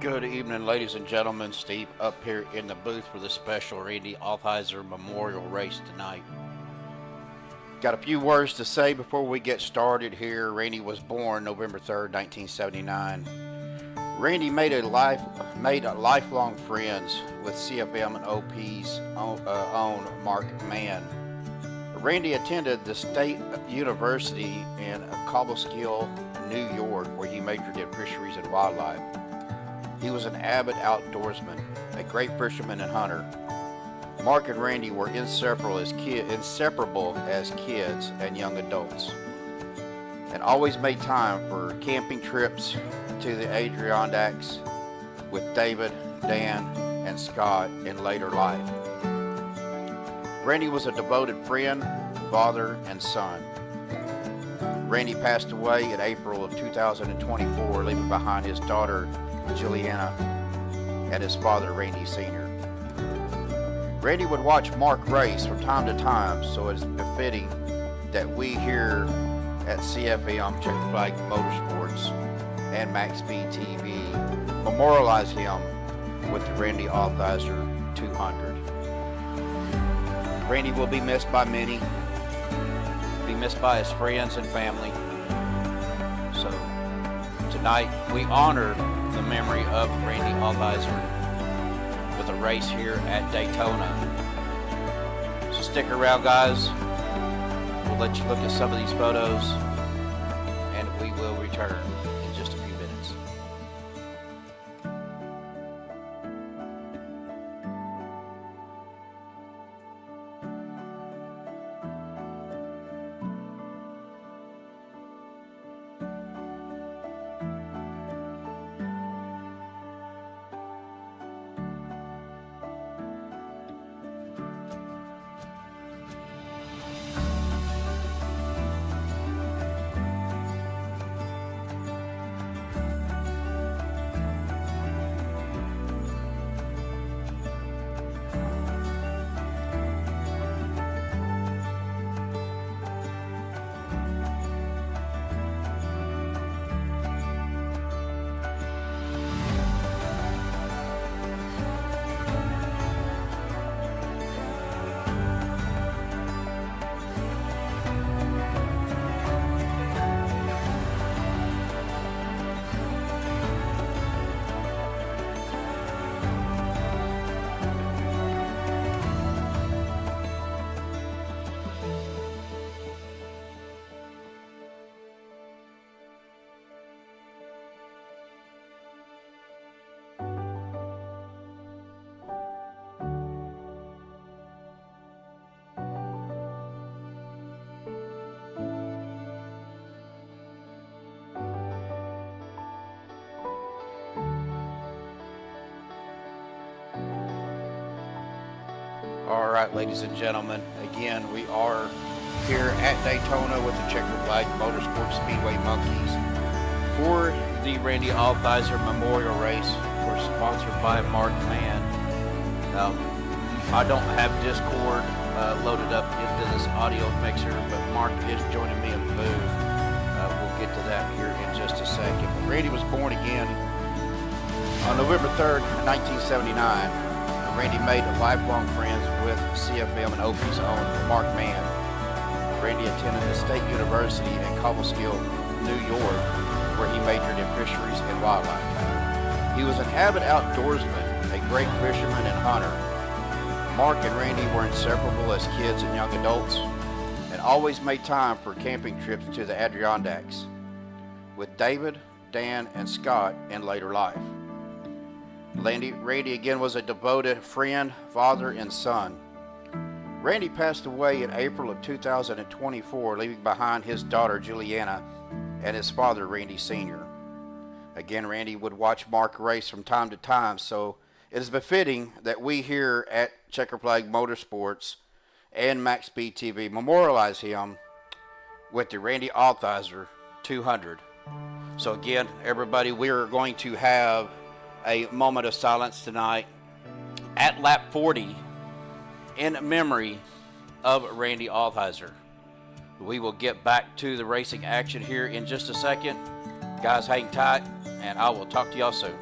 Good evening, ladies and gentlemen. Steve up here in the booth for the special Randy Althiser Memorial race tonight. Got a few words to say before we get started here. Randy was born November 3rd, 1979. Randy made lifelong friends with CFM and OP's own Mark Mann. Randy attended the State University in Cobleskill, New York, where he majored in fisheries and wildlife. He was an avid outdoorsman, a great fisherman and hunter. Mark and Randy were inseparable as kids and young adults, and always made time for camping trips to the Adirondacks with David, Dan, and Scott in later life. Randy was a devoted friend, father, and son. Randy passed away in April of 2024, leaving behind his daughter, Juliana, and his father, Randy Sr. Randy would watch Mark race from time to time, so it is befitting that we here at CFM Checker Flag Motorsports and MaxspeedTV TV memorialize him with the Randy Althiser 200. Randy will be missed by many, be missed by his friends and family. So tonight we honor the memory of Randy Althiser with a race here at Daytona. So stick around, guys. We'll let you look at some of these photos and we will return in just a few minutes. All right, ladies and gentlemen, again, we are here at Daytona with the Checker Flag Motorsports Speedway Monkeys for the Randy Althiser Memorial Race. We're sponsored by Mark Mann. I don't have Discord loaded up into this audio mixer, but Mark is joining me in the booth. We'll get to that here in just a second. Randy was born again on November 3rd, 1979. Randy made lifelong friends with CFM and OP's own Mark Mann. Randy attended the State University in Cobleskill, New York, where he majored in fisheries and wildlife. He was an avid outdoorsman, a great fisherman and hunter. Mark and Randy were inseparable as kids and young adults, and always made time for camping trips to the Adirondacks with David, Dan, and Scott in later life. Randy again was a devoted friend, father, and son. Randy passed away in April of 2024, leaving behind his daughter Juliana and his father Randy Sr. Again, Randy would watch Mark race from time to time, so it is befitting that we here at Checker Flag Motorsports and MaxspeedTV TV memorialize him with the Randy Althiser 200. So again, everybody, we are going to have a moment of silence tonight at lap 40 in memory of Randy Althiser. We will get back to the racing action here in just a second. Guys, hang tight, and I will talk to y'all soon.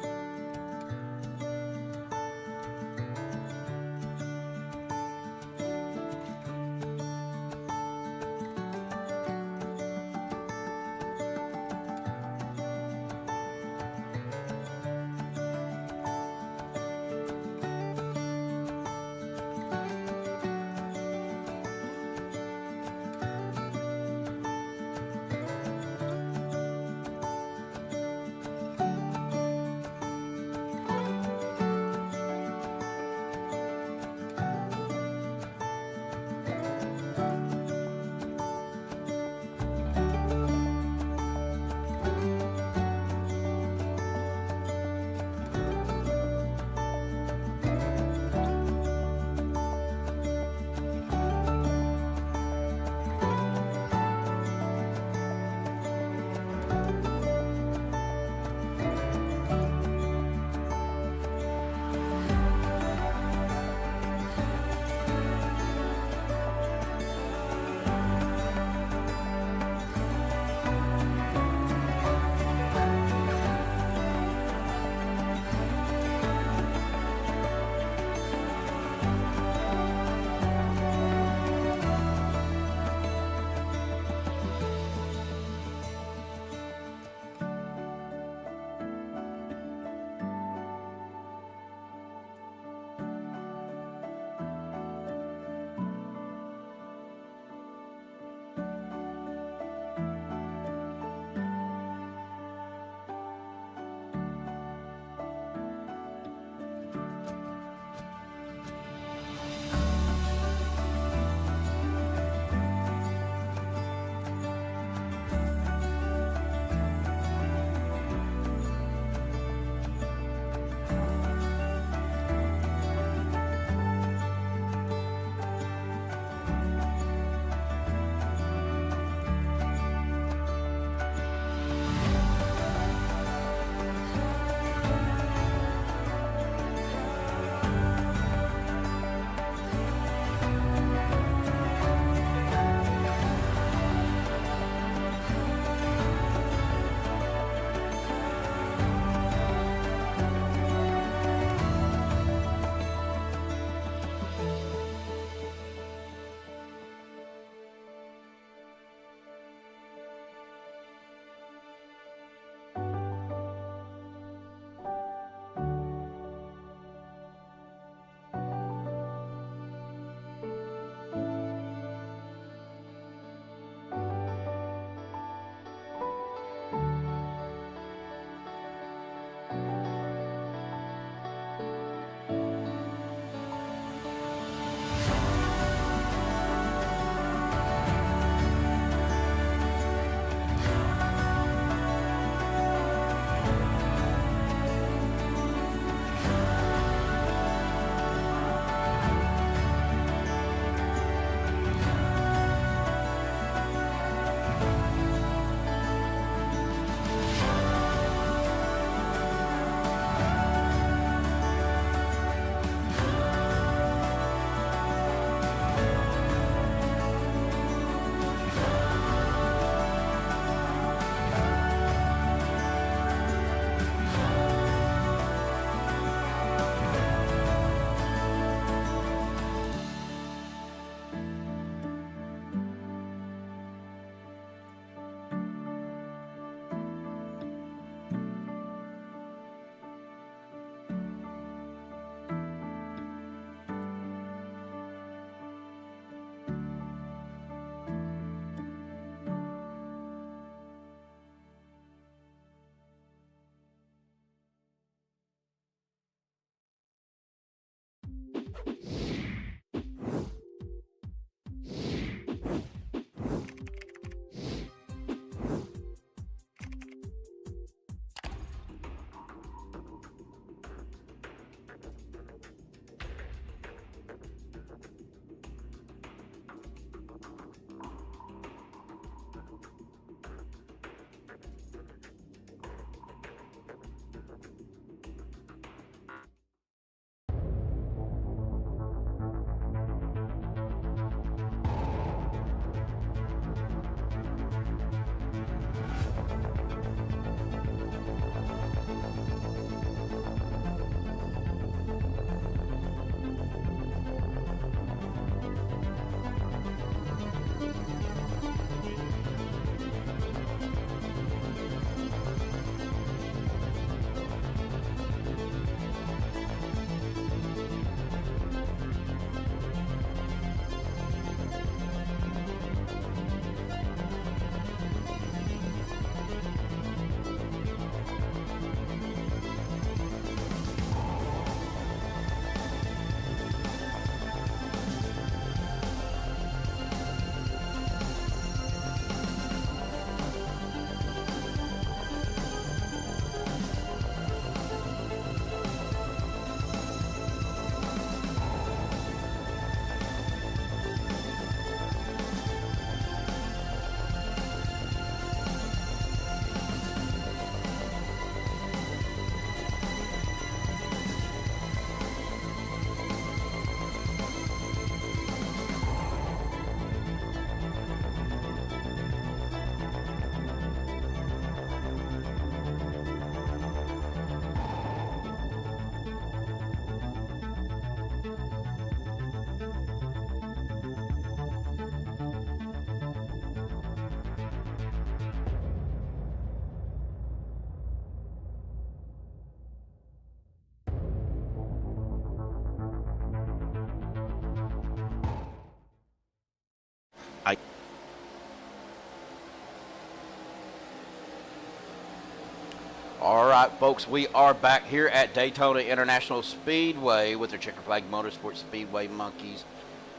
right, folks, we are back here at Daytona International Speedway with the Checker Flag Motorsports Speedway Monkeys.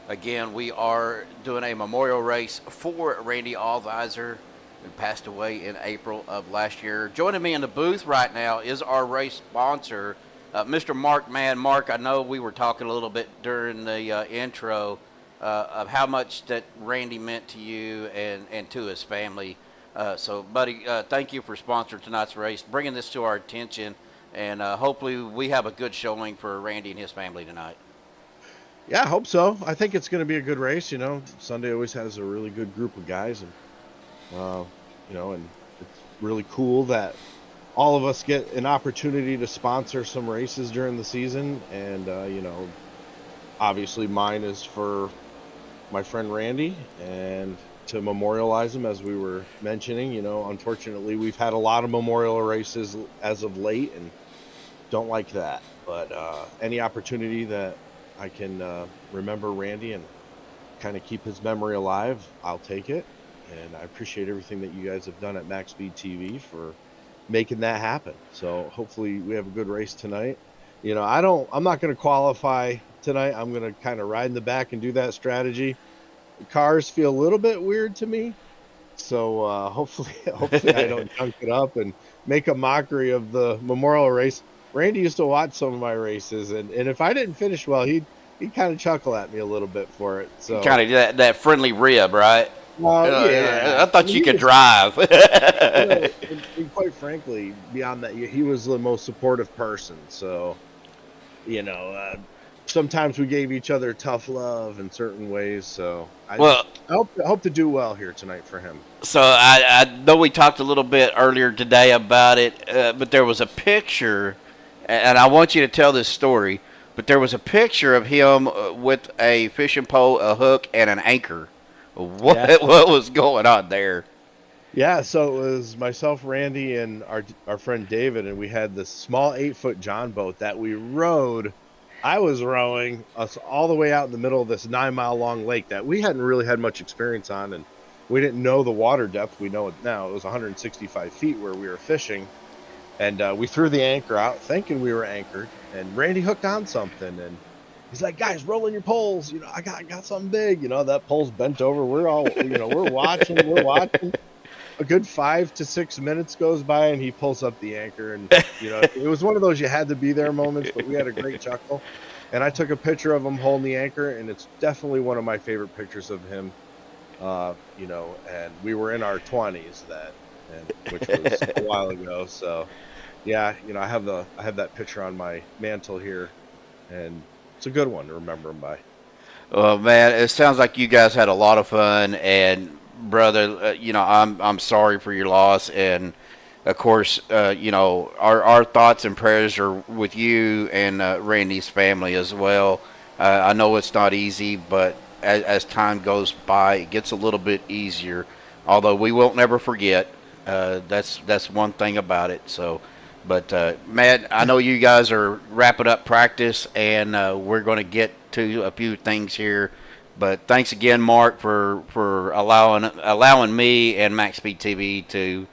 Again, we are doing a memorial race for Randy Althiser, who passed away in April of last year. Joining me in the booth right now is our race sponsor, Mr. Mark. Man, Mark, I know we were talking a little bit during the intro of how much that Randy meant to you and to his family. So, buddy, thank you for sponsoring tonight's race, bringing this to our attention, and hopefully we have a good showing for Randy and his family tonight. Yeah, I hope so. I think it's going to be a good race. You know, Sunday always has a really good group of guys, and you know, and it's really cool that all of us get an opportunity to sponsor some races during the season. And you know, obviously mine is for my friend Randy, and to memorialize him, as we were mentioning. You know, unfortunately, we've had a lot of memorial races as of late, and don't like that. But any opportunity that I can remember Randy and kind of keep his memory alive, I'll take it. And I appreciate everything that you guys have done at Maxspeed TV for making that happen. So hopefully we have a good race tonight. You know, I'm not going to qualify tonight. I'm going to kind of ride in the back and do that strategy. The cars feel a little bit weird to me. So hopefully I don't junk it up and make a mockery of the memorial race. Randy used to watch some of my races, and if I didn't finish well, he'd kind of chuckle at me a little bit for it. So kind of that friendly rib, right? Yeah. I thought you could drive. You know, and quite frankly, beyond that, he was the most supportive person. So, you know, sometimes we gave each other tough love in certain ways. So I hope to do well here tonight for him. So I know we talked a little bit earlier today about it, but there was a picture, and I want you to tell this story, but there was a picture of him with a fishing pole, a hook, and an anchor. What was going on there? Yeah, so it was myself, Randy, and our friend David, and we had this small 8-foot John boat that we rowed. I was rowing us all the way out in the middle of this 9-mile-long lake that we hadn't really had much experience on, and we didn't know the water depth. We know it now. It was 165 feet where we were fishing. And we threw the anchor out thinking we were anchored, and Randy hooked on something, and he's like, "Guys, roll in your poles. You know, I got something big." You know, that pole's bent over. We're all, you know, we're watching. A good 5 to 6 minutes goes by, and he pulls up the anchor, and you know, it was one of those you had to be there moments, but we had a great chuckle. And I took a picture of him holding the anchor, and it's definitely one of my favorite pictures of him. You know, and we were in our 20s which was a while ago. So yeah, you know, I have that picture on my mantle here, and it's a good one to remember him by. Well, man, it sounds like you guys had a lot of fun, and brother, you know, I'm sorry for your loss, and of course, you know, our thoughts and prayers are with you and Randy's family as well. I know it's not easy, but as time goes by, it gets a little bit easier. Although we won't never forget. That's one thing about it. So, but Matt, I know you guys are wrapping up practice, and we're going to get to a few things here. But thanks again, Mark, for allowing me and Maxspeed TV to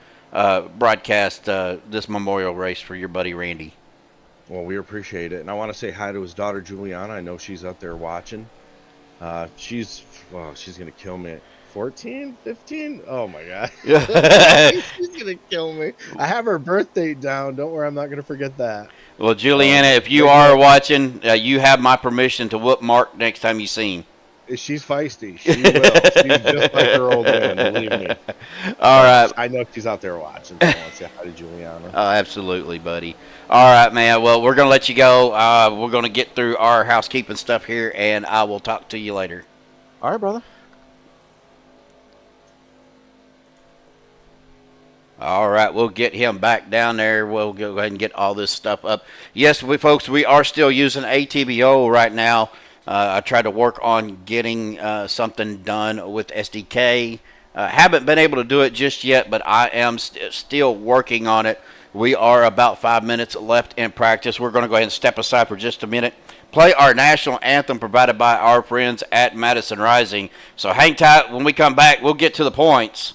broadcast this memorial race for your buddy Randy. Well, we appreciate it, and I want to say hi to his daughter Juliana. I know she's out there watching. She's gonna kill me. 14, 15? Oh my God. She's gonna kill me. I have her birth date down. Don't worry, I'm not gonna forget that. Well, Juliana, if you are watching, you have my permission to whoop Mark next time you see him. She's feisty. She will. She's just like her old man, believe me. All right. I know she's out there watching. So I want to say hi to Juliana. Oh, absolutely, buddy. All right, man. Well, we're going to let you go. We're going to get through our housekeeping stuff here, and I will talk to you later. All right, brother. All right, we'll get him back down there. We'll go ahead and get all this stuff up. Yes, folks, we are still using ATBO right now. I tried to work on getting something done with SDK. Haven't been able to do it just yet, but I am still working on it. We are about 5 minutes left in practice. We're going to go ahead and step aside for just a minute. Play our national anthem provided by our friends at Madison Rising. So hang tight. When we come back, we'll get to the points.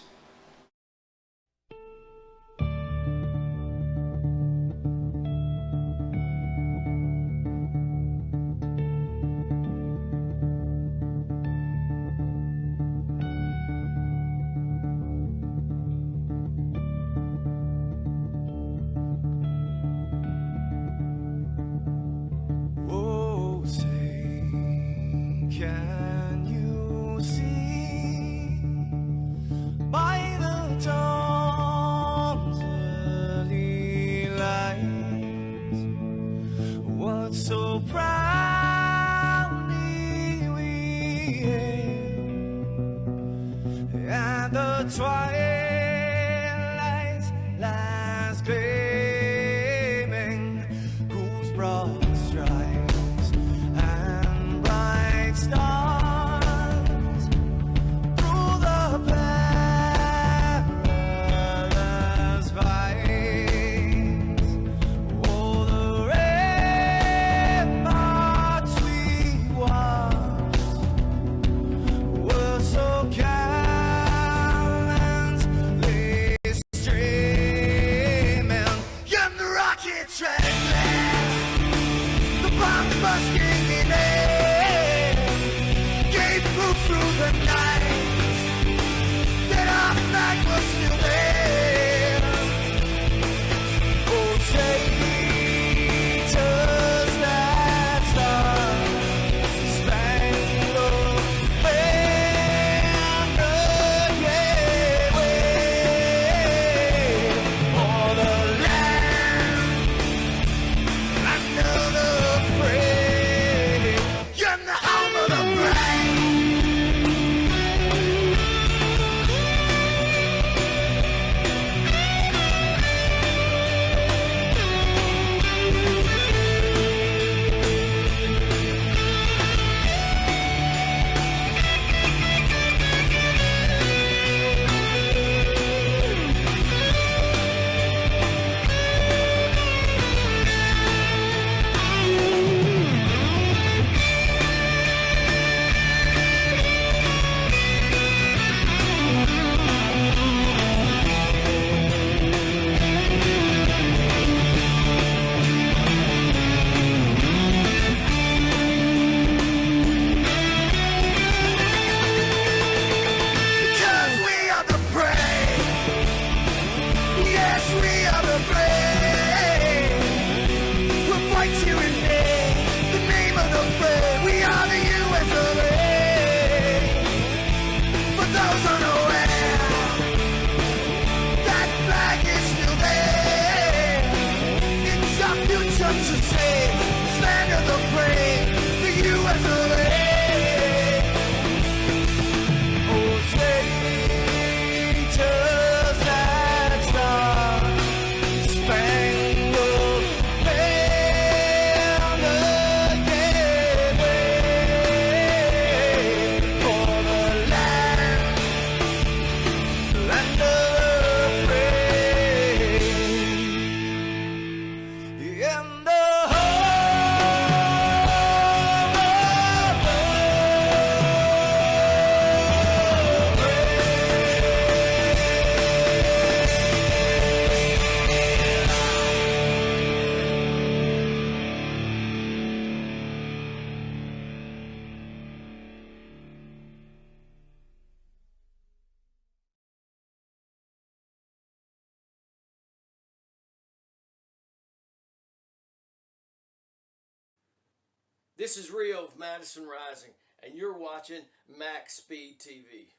so proudly we hailed at the twilight's last gleaming, whose broad stripes and bright stars through the perilous fights, oh, the ramparts we watched were so gallantly streaming, and the rockets red the bombs bursting in air gave proof through the night that our flag was still there. Oh, traitors that star-spangled banner, yeah, wave for the land under the free, and the home of the brave. Because we are the brave. Yes, we are the brave. We'll fight you in name, the name of the brave. We are the U.S. of A. For those unaware, that flag is still there. It's our future to save. Stand of the brave, the U.S. of A. Oh, traitors that star-spangled banner, yeah, wave for the land of the free, and the This is Rio of Madison Rising, and you're watching Maxspeed TV.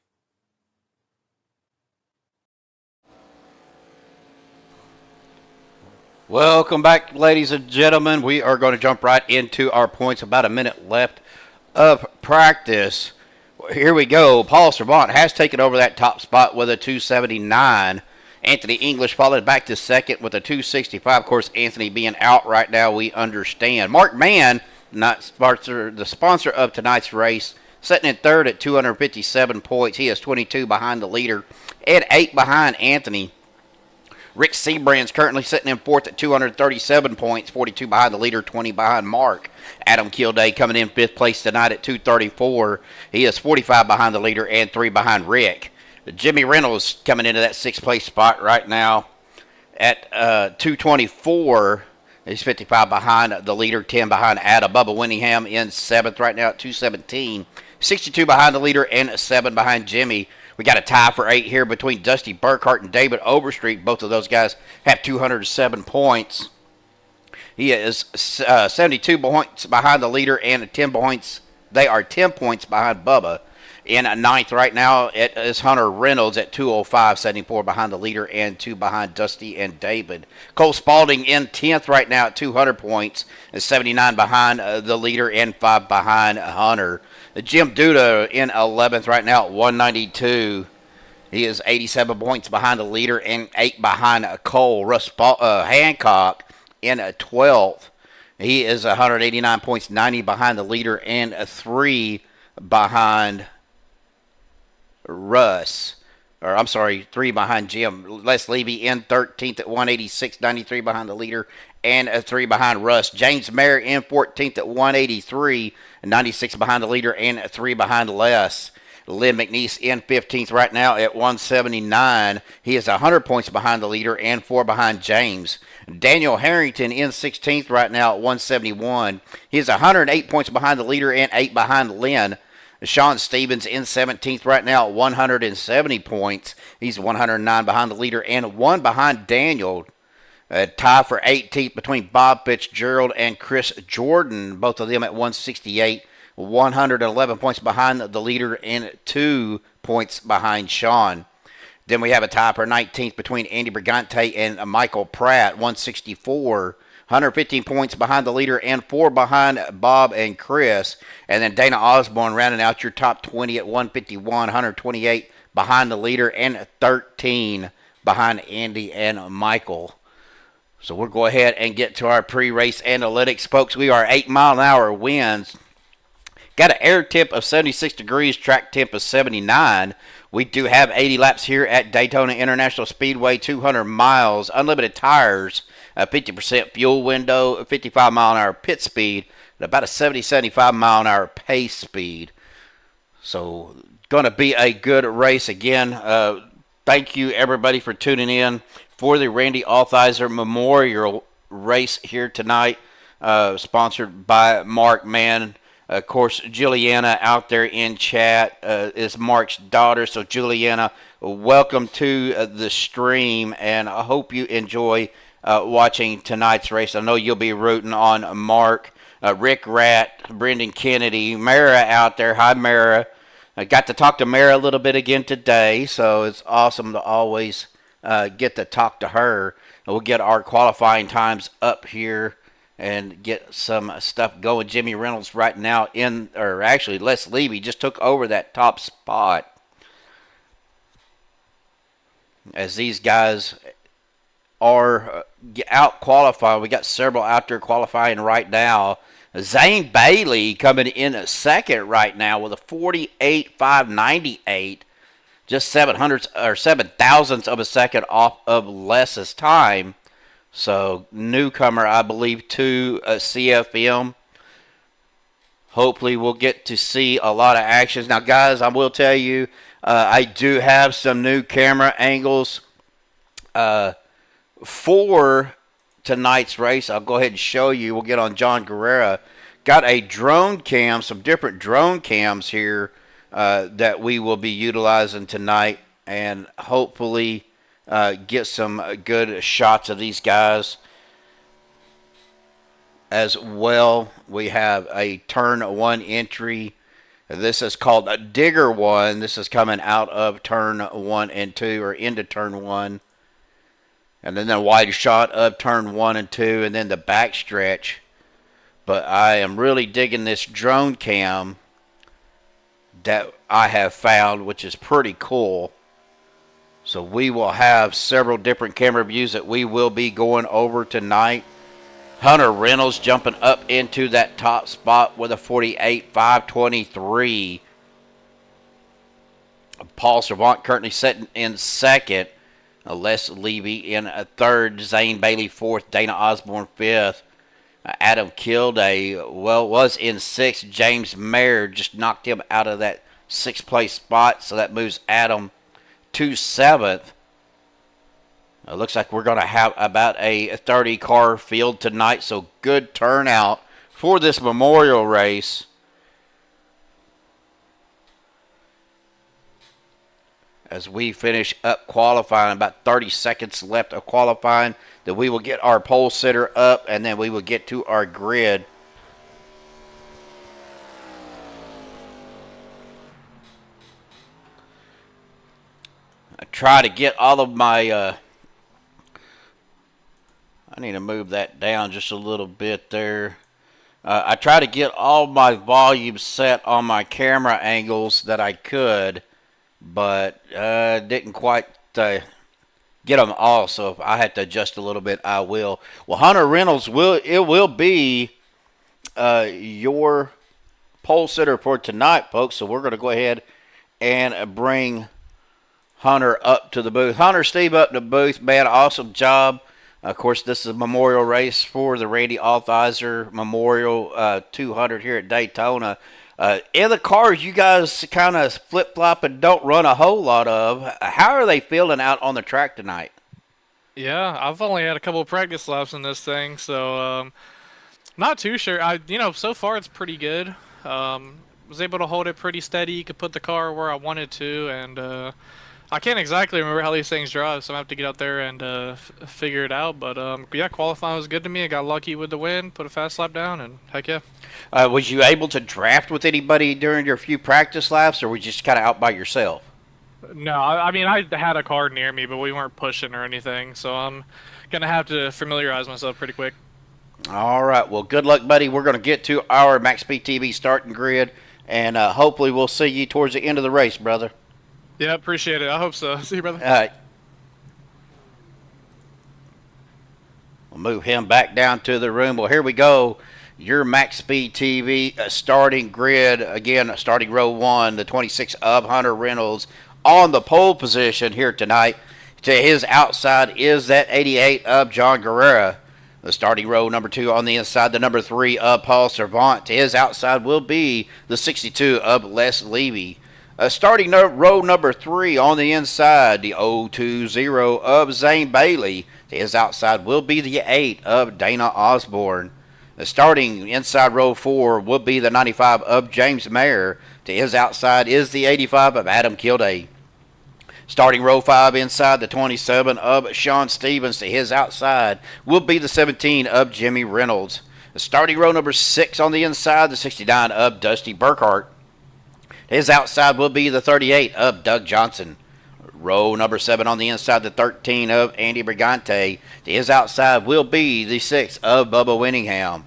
Welcome back, ladies and gentlemen. We are going to jump right into our points. About a minute left of practice. Here we go. Paul Servant has taken over that top spot with a 279. Anthony English followed back to second with a 265. Of course, Anthony being out right now, we understand. Mark Mann, the sponsor of tonight's race, sitting in third at 257 points. He is 22 behind the leader and 8 behind Anthony. Rick Seabrand's currently sitting in fourth at 237 points, 42 behind the leader, 20 behind Mark. Adam Kilday coming in fifth place tonight at 234. He is 45 behind the leader and 3 behind Rick. Jimmy Reynolds coming into that sixth place spot right now at 224. He's 55 behind the leader, 10 behind Adam. Bubba Winningham in seventh right now at 217. 62 behind the leader and 7 behind Jimmy. We got a tie for 8 here between Dusty Burkhart and David Overstreet. Both of those guys have 207 points. He is 72 points behind the leader and 10 points. They are 10 points behind Bubba. In ninth right now, it is Hunter Reynolds at 2:05, 74 behind the leader and 2 behind Dusty and David. Cole Spaulding in 10th right now at 200 points, 79 behind the leader and 5 behind Hunter. Jim Duda in 11th right now at 192. He is 87 points behind the leader and 8 behind Cole. Russ Hancock in 12th. He is 189 points, 90 behind the leader and 3 behind Russ. Or I'm sorry, 3 behind Jim. Les Levy in 13th at 186, 93 behind the leader and 3 behind Russ. James Mayer in 14th at 183, 96 behind the leader and 3 behind Les. Lynn McNeese in 15th right now at 179. He is 100 points behind the leader and 4 behind James. Daniel Harrington in 16th right now at 171. He is 108 points behind the leader and 8 behind Lynn. Sean Stevens in 17th right now at 170 points. He's 109 behind the leader and 1 behind Daniel. A tie for 18th between Bob Fitzgerald and Chris Jordan, both of them at 168. 111 points behind the leader and 2 points behind Sean. Then we have a tie for 19th between Andy Brigante and Michael Pratt, 164. 115 points behind the leader and 4 behind Bob and Chris. And then Dana Osborne rounding out your top 20 at 151, 128 behind the leader and 13 behind Andy and Michael. So we'll go ahead and get to our pre-race analytics, folks. We are 8-mile-an-hour winds. Got an air temp of 76 degrees, track temp of 79. We do have 80 laps here at Daytona International Speedway, 200 miles, unlimited tires, a 50% fuel window, a 55-mile-an-hour pit speed, and about a 75-mile-an-hour pace speed. So, going to be a good race again. Thank you, everybody, for tuning in for the Randy Althiser Memorial race here tonight, sponsored by Mark Mann. Of course, Juliana out there in chat is Mark's daughter. So, Juliana, welcome to the stream, and I hope you enjoy watching tonight's race. I know you'll be rooting on Mark, Rick Rat, Brendan Kennedy, Mara out there. Hi, Mara. I got to talk to Mara a little bit again today, so it's awesome to always get to talk to her. We'll get our qualifying times up here and get some stuff going. Jimmy Reynolds right now actually Les Levy just took over that top spot as these guys are out qualifying. We got several out there qualifying right now. Zane Bailey coming in at second right now with a 48.598, just 7 thousandths of a second off of Les's time. So, newcomer, I believe, to CFM. Hopefully, we'll get to see a lot of actions. Now, guys, I will tell you, I do have some new camera angles for tonight's race. I'll go ahead and show you. We'll get on John Guerrera. Got a drone cam, some different drone cams here that we will be utilizing tonight, and hopefully get some good shots of these guys as well. We have a turn 1 entry. This is called a digger 1. This is coming out of turn 1 and 2, or into turn 1. And then the wide shot of turn 1 and 2, and then the back stretch. But I am really digging this drone cam that I have found, which is pretty cool. So we will have several different camera views that we will be going over tonight. Hunter Reynolds jumping up into that top spot with a 48.523. Paul Servant currently sitting in second. Les Levy in third. Zane Bailey fourth. Dana Osborne fifth. Adam Kilday, was in sixth. James Mayer just knocked him out of that sixth place spot. So that moves Adam to 7th. It looks like we're going to have about a 30-car field tonight, so good turnout for this memorial race. As we finish up qualifying, about 30 seconds left of qualifying, that we will get our pole sitter up, and then we will get to our grid. try to get all of my, I need to move that down just a little bit there. I try to get all my volume set on my camera angles that I could, but didn't quite get them all, so if I had to adjust a little bit, I will. Well, Hunter Reynolds, will be your pole sitter for tonight, folks, so we're going to go ahead and bring Hunter up to the booth. Hunter, Steve up to the booth, man, awesome job. Of course, this is a memorial race for the Randy Althiser Memorial 200 here at Daytona. In the cars, you guys kind of flip-flop and don't run a whole lot of. How are they feeling out on the track tonight? Yeah, I've only had a couple of practice laps in this thing, so not too sure. So far it's pretty good. Was able to hold it pretty steady. Could put the car where I wanted to, and I can't exactly remember how these things drive, so I have to get out there and figure it out. But yeah, qualifying was good to me. I got lucky with the win, put a fast lap down, and heck yeah. Was you able to draft with anybody during your few practice laps, or were you just kind of out by yourself? No, I mean, I had a car near me, but we weren't pushing or anything, so I'm going to have to familiarize myself pretty quick. All right, well, good luck, buddy. We're going to get to our Maxspeed TV starting grid, and hopefully we'll see you towards the end of the race, brother. Yeah, appreciate it. I hope so. See you, brother. All right. We'll move him back down to the room. Well, here we go. Your Maxspeed TV starting grid. Again, starting row 1, the 26 of Hunter Reynolds on the pole position here tonight. To his outside is that 88 of John Guerrera. The starting row number 2 on the inside, the number 3 of Paul Servant. To his outside will be the 62 of Les Levy. Starting row number 3 on the inside, the 020 of Zane Bailey. To his outside will be the 8 of Dana Osborne. Starting inside row 4 will be the 95 of James Mayer. To his outside is the 85 of Adam Kilday. Starting row 5 inside, the 27 of Sean Stevens. To his outside will be the 17 of Jimmy Reynolds. Starting row number 6 on the inside, the 69 of Dusty Burkhart. His outside will be the 38 of Doug Johnson. Row number 7 on the inside, the 13 of Andy Brigante. His outside will be the 6 of Bubba Winningham.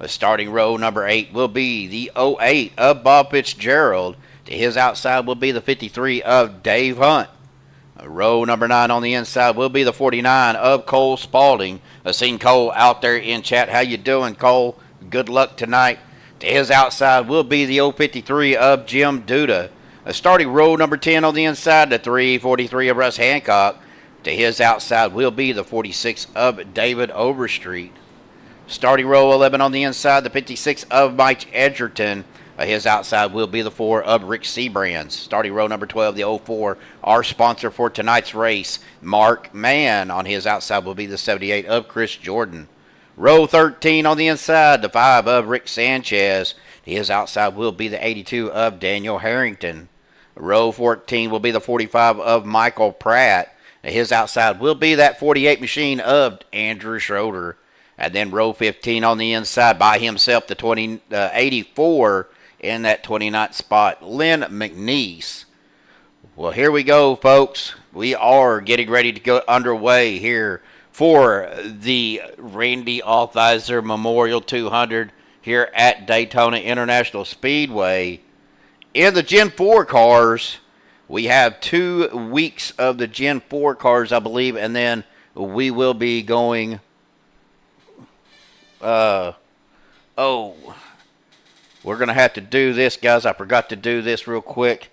Starting row number 8 will be the 08 of Bob Fitzgerald. To his outside will be the 53 of Dave Hunt. Row number 9 on the inside will be the 49 of Cole Spaulding. I've seen Cole out there in chat. How you doing, Cole? Good luck tonight. To his outside will be the 053 of Jim Duda. Starting row number 10 on the inside, the 343 of Russ Hancock. To his outside will be the 46 of David Overstreet. Starting row 11 on the inside, the 56 of Mike Edgerton. His outside will be the 4 of Rick Seabrands. Starting row number 12, the 04, our sponsor for tonight's race, Mark Mann. On his outside will be the 78 of Chris Jordan. Row 13 on the inside, the 5 of Rick Sanchez. His outside will be the 82 of Daniel Harrington. Row 14 will be the 45 of Michael Pratt. His outside will be that 48 machine of Andrew Schroeder. And then row 15 on the inside by himself, the 84 in that 29th spot, Lynn McNeese. Well, here we go, folks. We are getting ready to go underway here for the Randy Althiser Memorial 200 here at Daytona International Speedway. In the Gen 4 cars, we have 2 weeks of the Gen 4 cars, I believe, and then we will be going... we're going to have to do this, guys. I forgot to do this real quick.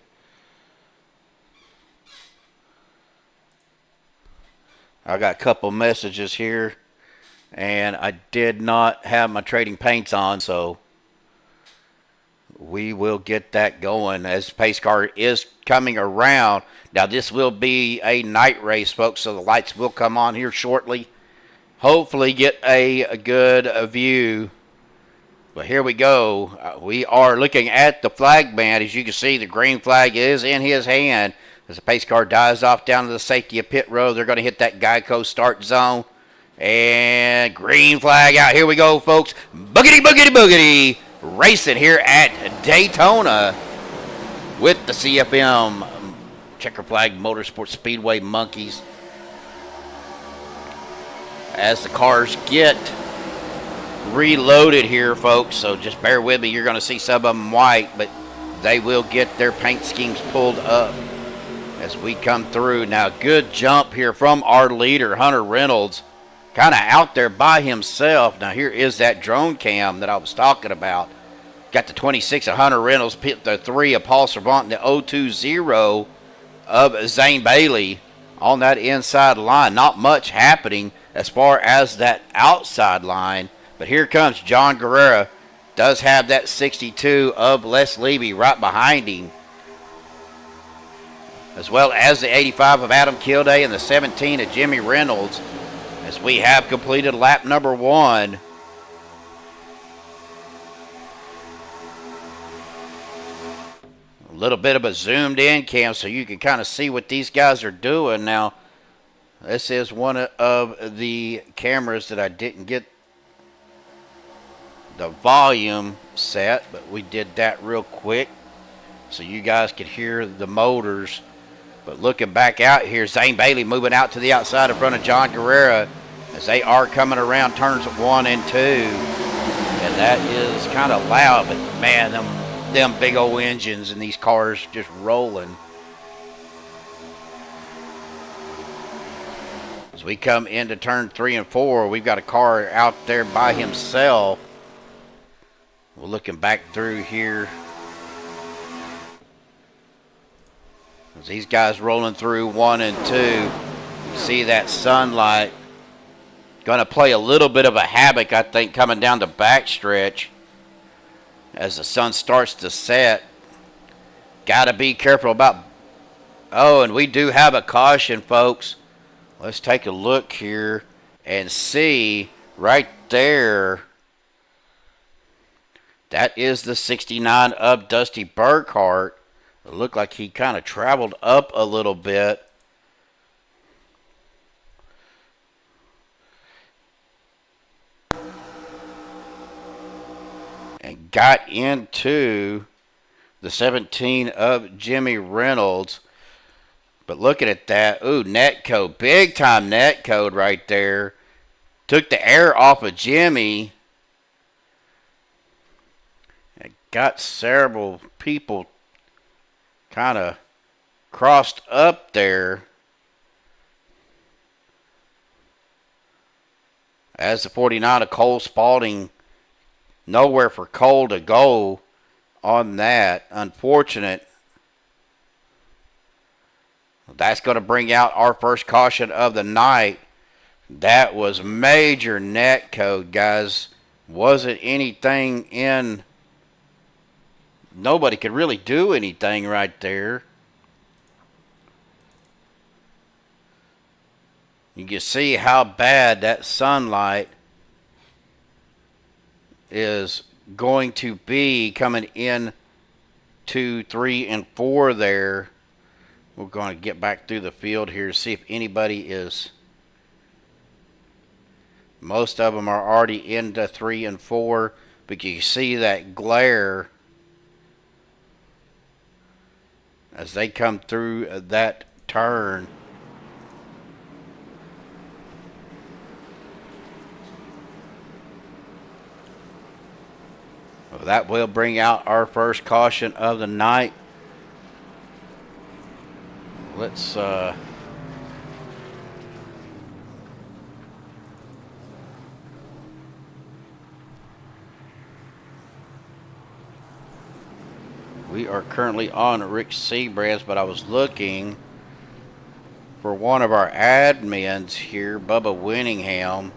I got a couple messages here, and I did not have my trading paints on, so we will get that going as pace car is coming around. Now, this will be a night race, folks, so the lights will come on here shortly. Hopefully get a good view. But here we go. We are looking at the flag band. As you can see, the green flag is in his hand. As the pace car dives off down to the safety of pit road, they're going to hit that Geico start zone. And green flag out. Here we go, folks. Boogity, boogity, boogity. Racing here at Daytona with the CFM Checker Flag Motorsports Speedway Monkeys. As the cars get reloaded here, folks, so just bear with me. You're going to see some of them white, but they will get their paint schemes pulled up as we come through. Now, good jump here from our leader, Hunter Reynolds, kind of out there by himself. Now, here is that drone cam that I was talking about. Got the 26 of Hunter Reynolds, the 3 of Paul Servant, and the 020 of Zane Bailey on that inside line. Not much happening as far as that outside line, but here comes John Guerrera. Does have that 62 of Les Levy right behind him, as well as the 85 of Adam Kilday and the 17 of Jimmy Reynolds, as we have completed lap number 1. A little bit of a zoomed in cam so you can kind of see what these guys are doing. Now, this is one of the cameras that I didn't get the volume set, but we did that real quick so you guys could hear the motors. But looking back out here, Zane Bailey moving out to the outside in front of John Guerrera as they are coming around turns 1 and 2. And that is kind of loud, but man, them big old engines and these cars just rolling. As we come into turn 3 and 4, we've got a car out there by himself. We're looking back through here. As these guys rolling through 1 and 2, you see that sunlight going to play a little bit of a havoc, I think, coming down the backstretch as the sun starts to set. Got to be careful about... Oh, and we do have a caution, folks. Let's take a look here and see right there. That is the 69 of Dusty Burkhart. It looked like he kind of traveled up a little bit. And got into the 17 of Jimmy Reynolds. But looking at that, ooh, net code, big time net code right there. Took the air off of Jimmy. And got several people kind of crossed up there. As the 49 of Cole Spalding, nowhere for Cole to go on that. Unfortunate. That's going to bring out our first caution of the night. That was major net code, guys. Wasn't anything in... Nobody could really do anything right there. You can see how bad that sunlight is going to be coming in 2, 3, and 4 there. We're going to get back through the field here to see if anybody is... Most of them are already into 3 and 4, but you see that glare as they come through that turn. Well, that will bring out our first caution of the night. Let's we are currently on Rick Seabrand's, but I was looking for one of our admins here, Bubba Winningham,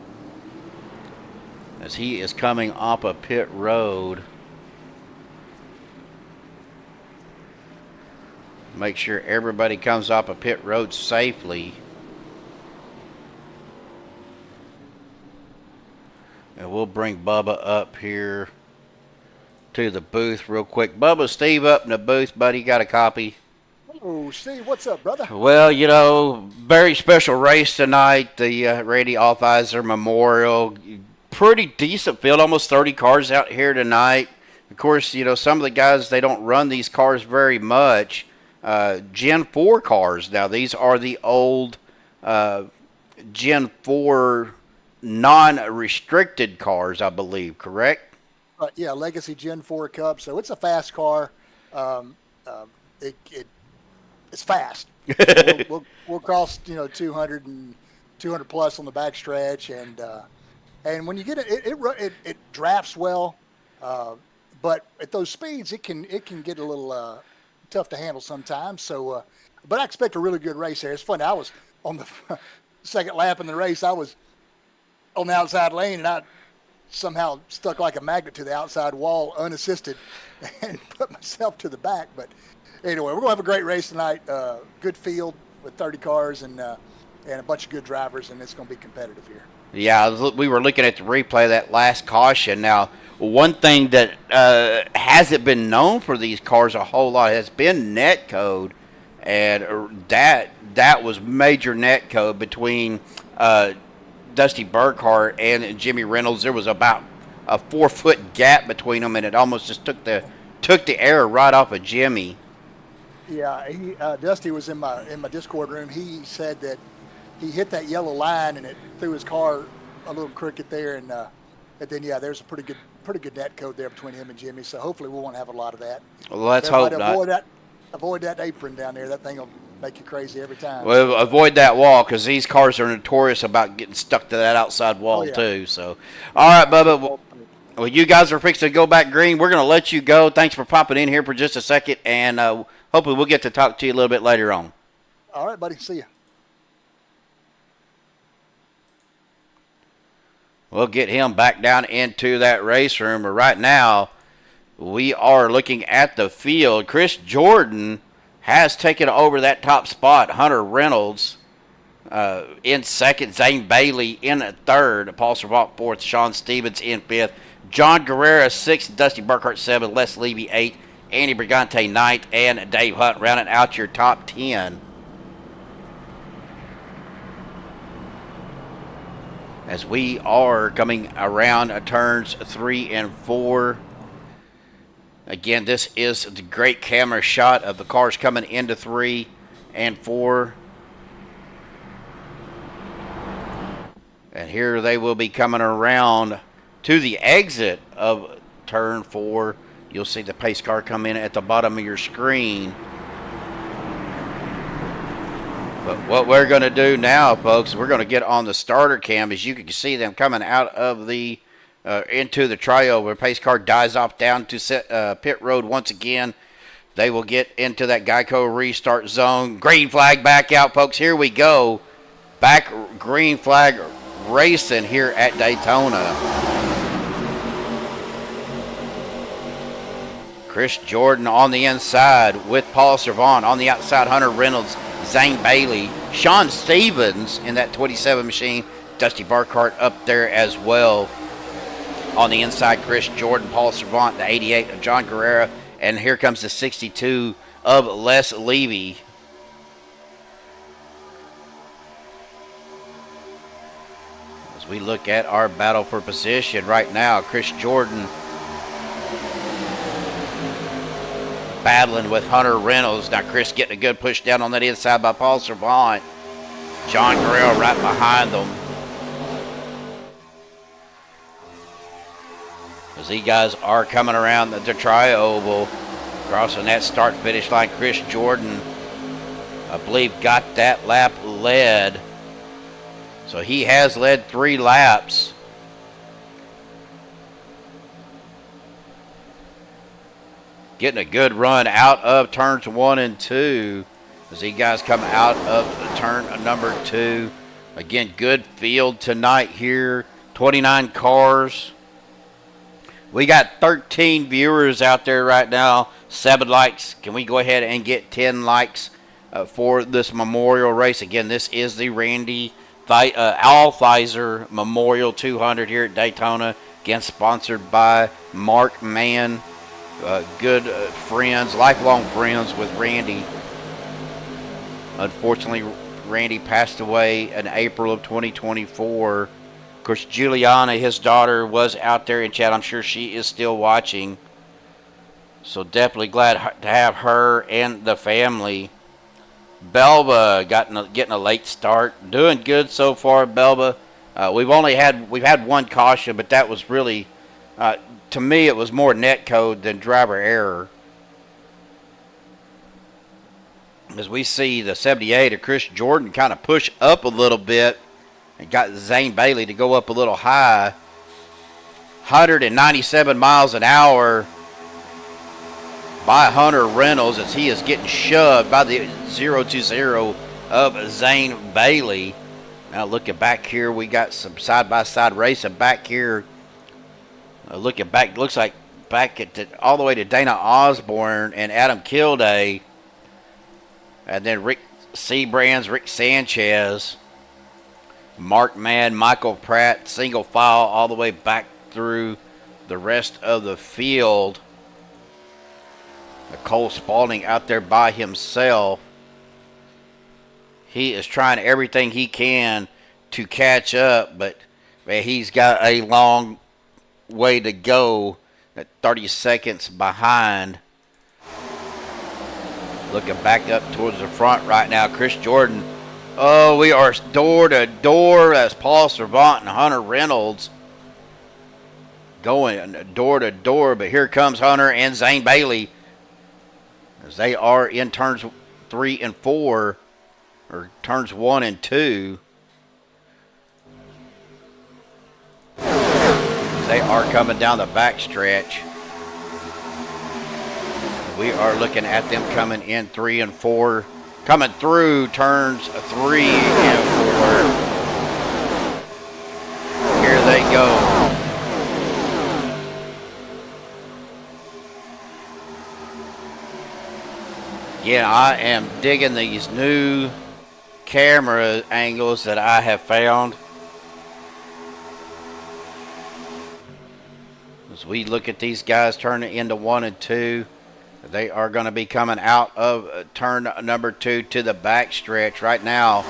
as he is coming off a pit road. Make sure everybody comes off a pit road safely. And we'll bring Bubba up here to the booth real quick. Bubba, Steve up in the booth, buddy. Got a copy? Oh, Steve, what's up, brother? Well, you know, very special race tonight. The Randy Althiser Memorial. Pretty decent field. Almost 30 cars out here tonight. Of course, you know, some of the guys, they don't run these cars very much. Gen 4 cars. Now, these are the old Gen 4 non-restricted cars, I believe, correct? Yeah, Legacy Gen 4 Cup. So it's a fast car. It's fast. We'll cross 200 plus on the backstretch, and when you get it drafts well, but at those speeds it can get a little tough to handle sometimes. So, but I expect a really good race there. It's funny. I was on the second lap in the race. I was on the outside lane, and I somehow stuck like a magnet to the outside wall unassisted and put myself to the back. But anyway, we're gonna have a great race tonight. Good field with 30 cars and a bunch of good drivers, and it's gonna be competitive here. Yeah, we were looking at the replay of that last caution. Now, one thing that hasn't been known for these cars a whole lot has been net code, and that was major net code between Dusty Burkhart and Jimmy Reynolds. There was about a 4-foot gap between them, and it almost just took the air right off of Jimmy. Yeah, Dusty was in my Discord room. He said that he hit that yellow line and it threw his car a little crooked there, and then there's a pretty good net code there between him and Jimmy. So hopefully we won't have a lot of that. Well, let's hope not. Avoid that apron down there. That thing will make you crazy every time. Well, avoid that wall, because these cars are notorious about getting stuck to that outside wall too. So, all right, Bubba. Well, you guys are fixing to go back green. We're going to let you go. Thanks for popping in here for just a second, and hopefully we'll get to talk to you a little bit later on. All right, buddy. See you. We'll get him back down into that race room. But right now, we are looking at the field. Chris Jordan has taken over that top spot. Hunter Reynolds in second. Zane Bailey in third. Paul Servant fourth. Sean Stevens in fifth. John Guerrera sixth. Dusty Burkhart seventh. Les Levy eighth. Andy Brigante ninth. And Dave Hunt rounding out your top 10. As we are coming around turns 3 and 4. Again, this is the great camera shot of the cars coming into 3 and 4. And here they will be coming around to the exit of turn 4. You'll see the pace car come in at the bottom of your screen. But what we're going to do now, folks, we're going to get on the starter cam. As you can see them coming out of the into the triover. Pace car dies off down to pit road once again. They will get into that Geico restart zone. Green flag back out, folks. Here we go. Back green flag racing here at Daytona. Chris Jordan on the inside with Paul Servant. On the outside, Hunter Reynolds, Zane Bailey, Sean Stevens in that 27 machine. Dusty Burkhart up there as well. On the inside, Chris Jordan, Paul Servant, the 88 of John Guerrera. And here comes the 62 of Les Levy. As we look at our battle for position right now, Chris Jordan battling with Hunter Reynolds. Now Chris getting a good push down on that inside by Paul Servant. John Guerrero right behind them. As these guys are coming around the tri-oval, crossing that start-finish line, Chris Jordan, I believe, got that lap led. So he has led 3 laps. Getting a good run out of turns 1 and 2 as these guys come out of turn number 2. Again, good field tonight here. 29 cars. We got 13 viewers out there right now. 7 likes. Can we go ahead and get 10 likes for this memorial race? Again, this is the Randy Althiser Memorial 200 here at Daytona. Again, sponsored by Mark Mann. Good friends, lifelong friends with Randy. Unfortunately, Randy passed away in April of 2024. Of course, Juliana, his daughter, was out there in chat. I'm sure she is still watching. So definitely glad to have her and the family. Belva getting a late start. Doing good so far, Belva. We've had one caution, but that was really, to me, it was more net code than driver error. As we see the 78 of Chris Jordan kind of push up a little bit and got Zane Bailey to go up a little high. 197 miles an hour by Hunter Reynolds as he is getting shoved by the 020 of Zane Bailey. Now looking back here, we got some side-by-side racing back here. Looking back, looks like back all the way to Dana Osborne and Adam Kilday. And then Rick Seabrands, Rick Sanchez, Mark Mann, Michael Pratt, single file all the way back through the rest of the field. Cole Spalding out there by himself. He is trying everything he can to catch up, but man, he's got a long way to go at 30 seconds behind. Looking back up towards the front right now, Chris Jordan. Oh, we are door to door. That's Paul Servant and Hunter Reynolds going door to door. But here comes Hunter and Zane Bailey as they are in turns 3 and 4, or turns 1 and 2. They are coming down the back stretch. We are looking at them coming in 3 and 4, coming through turns 3 and 4. Here they go. Again, I am digging these new camera angles that I have found. As we look at these guys turning into 1 and 2. They are going to be coming out of turn number 2 to the back stretch right now.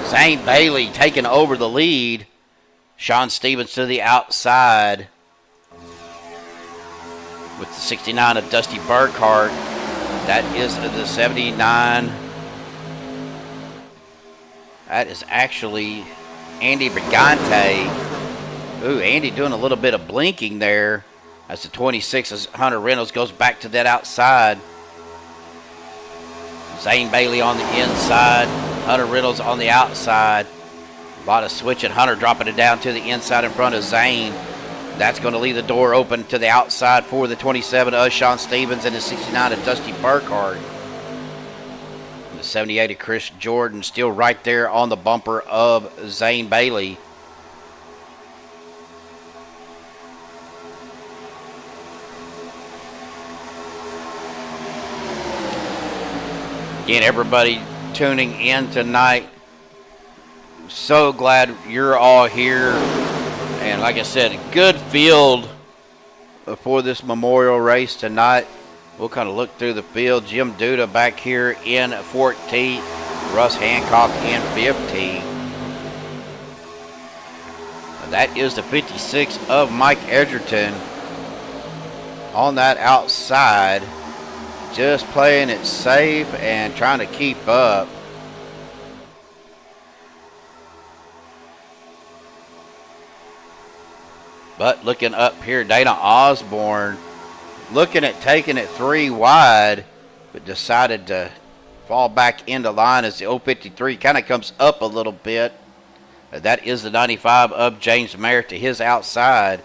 Zane Bailey taking over the lead. Sean Stevens to the outside with the 69 of Dusty Burkhart. That is the 79. That is actually Andy Brigante. Ooh, Andy doing a little bit of blinking there. As the 26 as Hunter Reynolds goes back to that outside. Zane Bailey on the inside. Hunter Reynolds on the outside. A lot of switching. Hunter dropping it down to the inside in front of Zane. That's going to leave the door open to the outside for the 27 of Sean Stevens and the 69 of Dusty Burkhart. The 78 of Chris Jordan still right there on the bumper of Zane Bailey. Again, everybody tuning in tonight, so glad you're all here. And like I said, a good field for this Memorial race tonight. We'll kind of look through the field. Jim Duda back here in 14th. Russ Hancock in 15th. And that is the 56 of Mike Edgerton on that outside. Just playing it safe and trying to keep up. But looking up here, Dana Osborne looking at taking it 3 wide, but decided to fall back into line as the 053 kind of comes up a little bit. That is the 95 of James Merritt to his outside.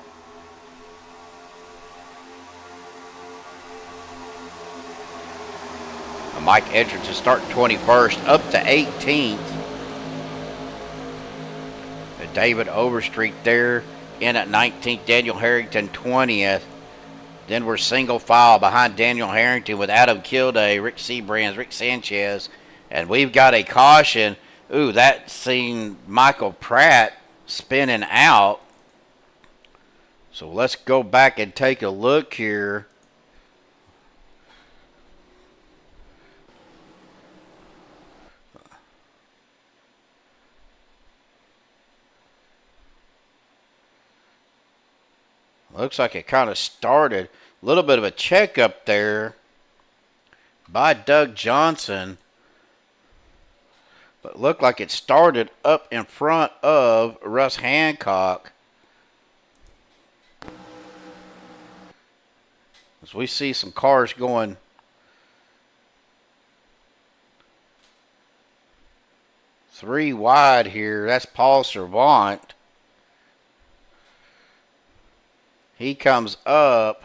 Mike Edgerton starting 21st, up to 18th. David Overstreet there in at 19th. Daniel Harrington 20th. Then we're single file behind Daniel Harrington with Adam Kilday, Rick Seabrands, Rick Sanchez. And we've got a caution. Ooh, that seen Michael Pratt spinning out. So let's go back and take a look here. Looks like it kind of started. A little bit of a check up there by Doug Johnson. But looked like it started up in front of Russ Hancock. As we see some cars going three wide here. That's Paul Servant. He comes up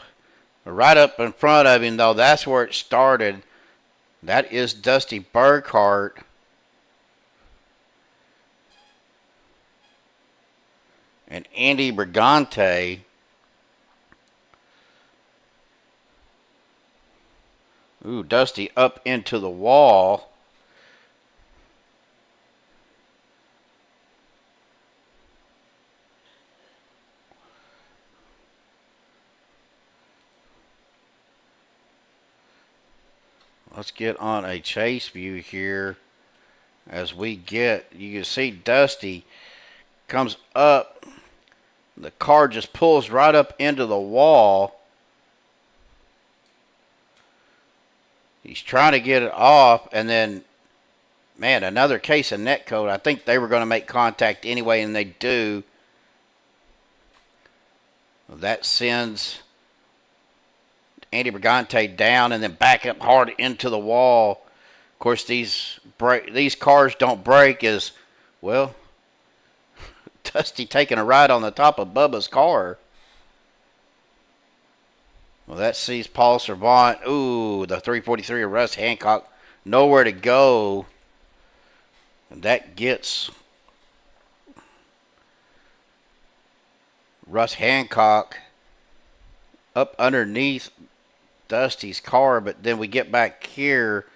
right up in front of him, though. That's where it started. That is Dusty Burkhart. And Andy Brigante. Ooh, Dusty up into the wall. Let's get on a chase view here. As we get, you can see Dusty comes up. The car just pulls right up into the wall. He's trying to get it off, and then, man, another case of net code. I think they were going to make contact anyway, and they do. That sends Andy Brigante down and then back up hard into the wall. Of course, these cars don't break as, well, Dusty taking a ride on the top of Bubba's car. Well, that sees Paul Servant. Ooh, the 343 of Russ Hancock. Nowhere to go. And that gets Russ Hancock up underneath Dusty's car. But then we get back here.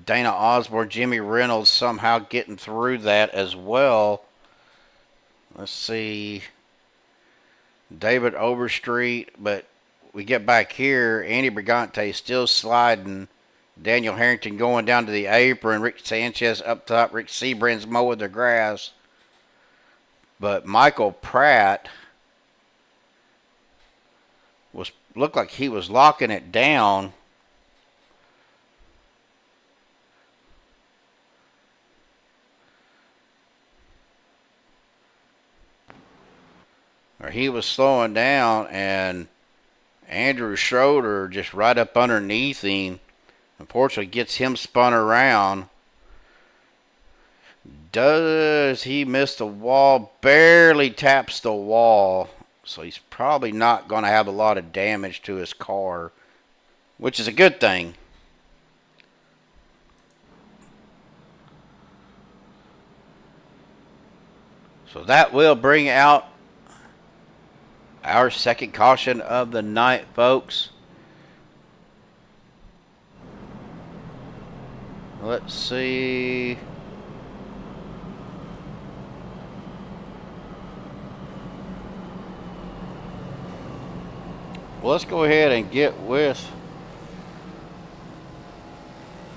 Dana Osborne, Jimmy Reynolds somehow getting through that as well. Let's see. David Overstreet, but we get back here. Andy Brigante still sliding. Daniel Harrington going down to the apron. Rick Sanchez up top. Rick Seabrand's mowing the grass. But Michael Pratt looked like he was locking it down. Or he was slowing down, and Andrew Schroeder just right up underneath him. Unfortunately, gets him spun around. Does he miss the wall? Barely taps the wall. So he's probably not going to have a lot of damage to his car, which is a good thing. So that will bring out our second caution of the night, folks. Let's see. Well, let's go ahead and get with.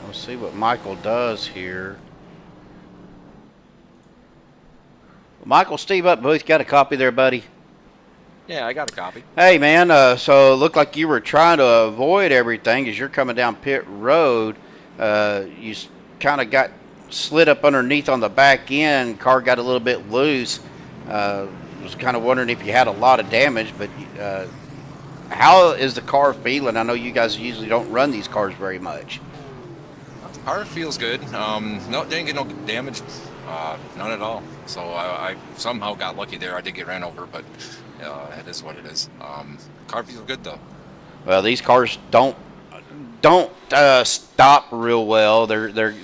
Let's see what Michael does here. Michael, Steve up booth, got a copy there, buddy? Yeah, I got a copy. Hey, man, so it looked like you were trying to avoid everything as you're coming down pit road. You kind of got slid up underneath on the back end. Car got a little bit loose. Was kind of wondering if you had a lot of damage, but how is the car feeling? I know you guys usually don't run these cars very much. The car feels good. No, didn't get no damage. None at all. So I somehow got lucky there. I did get ran over, but it is what it is. Car feels good though. Well, these cars don't stop real well. They're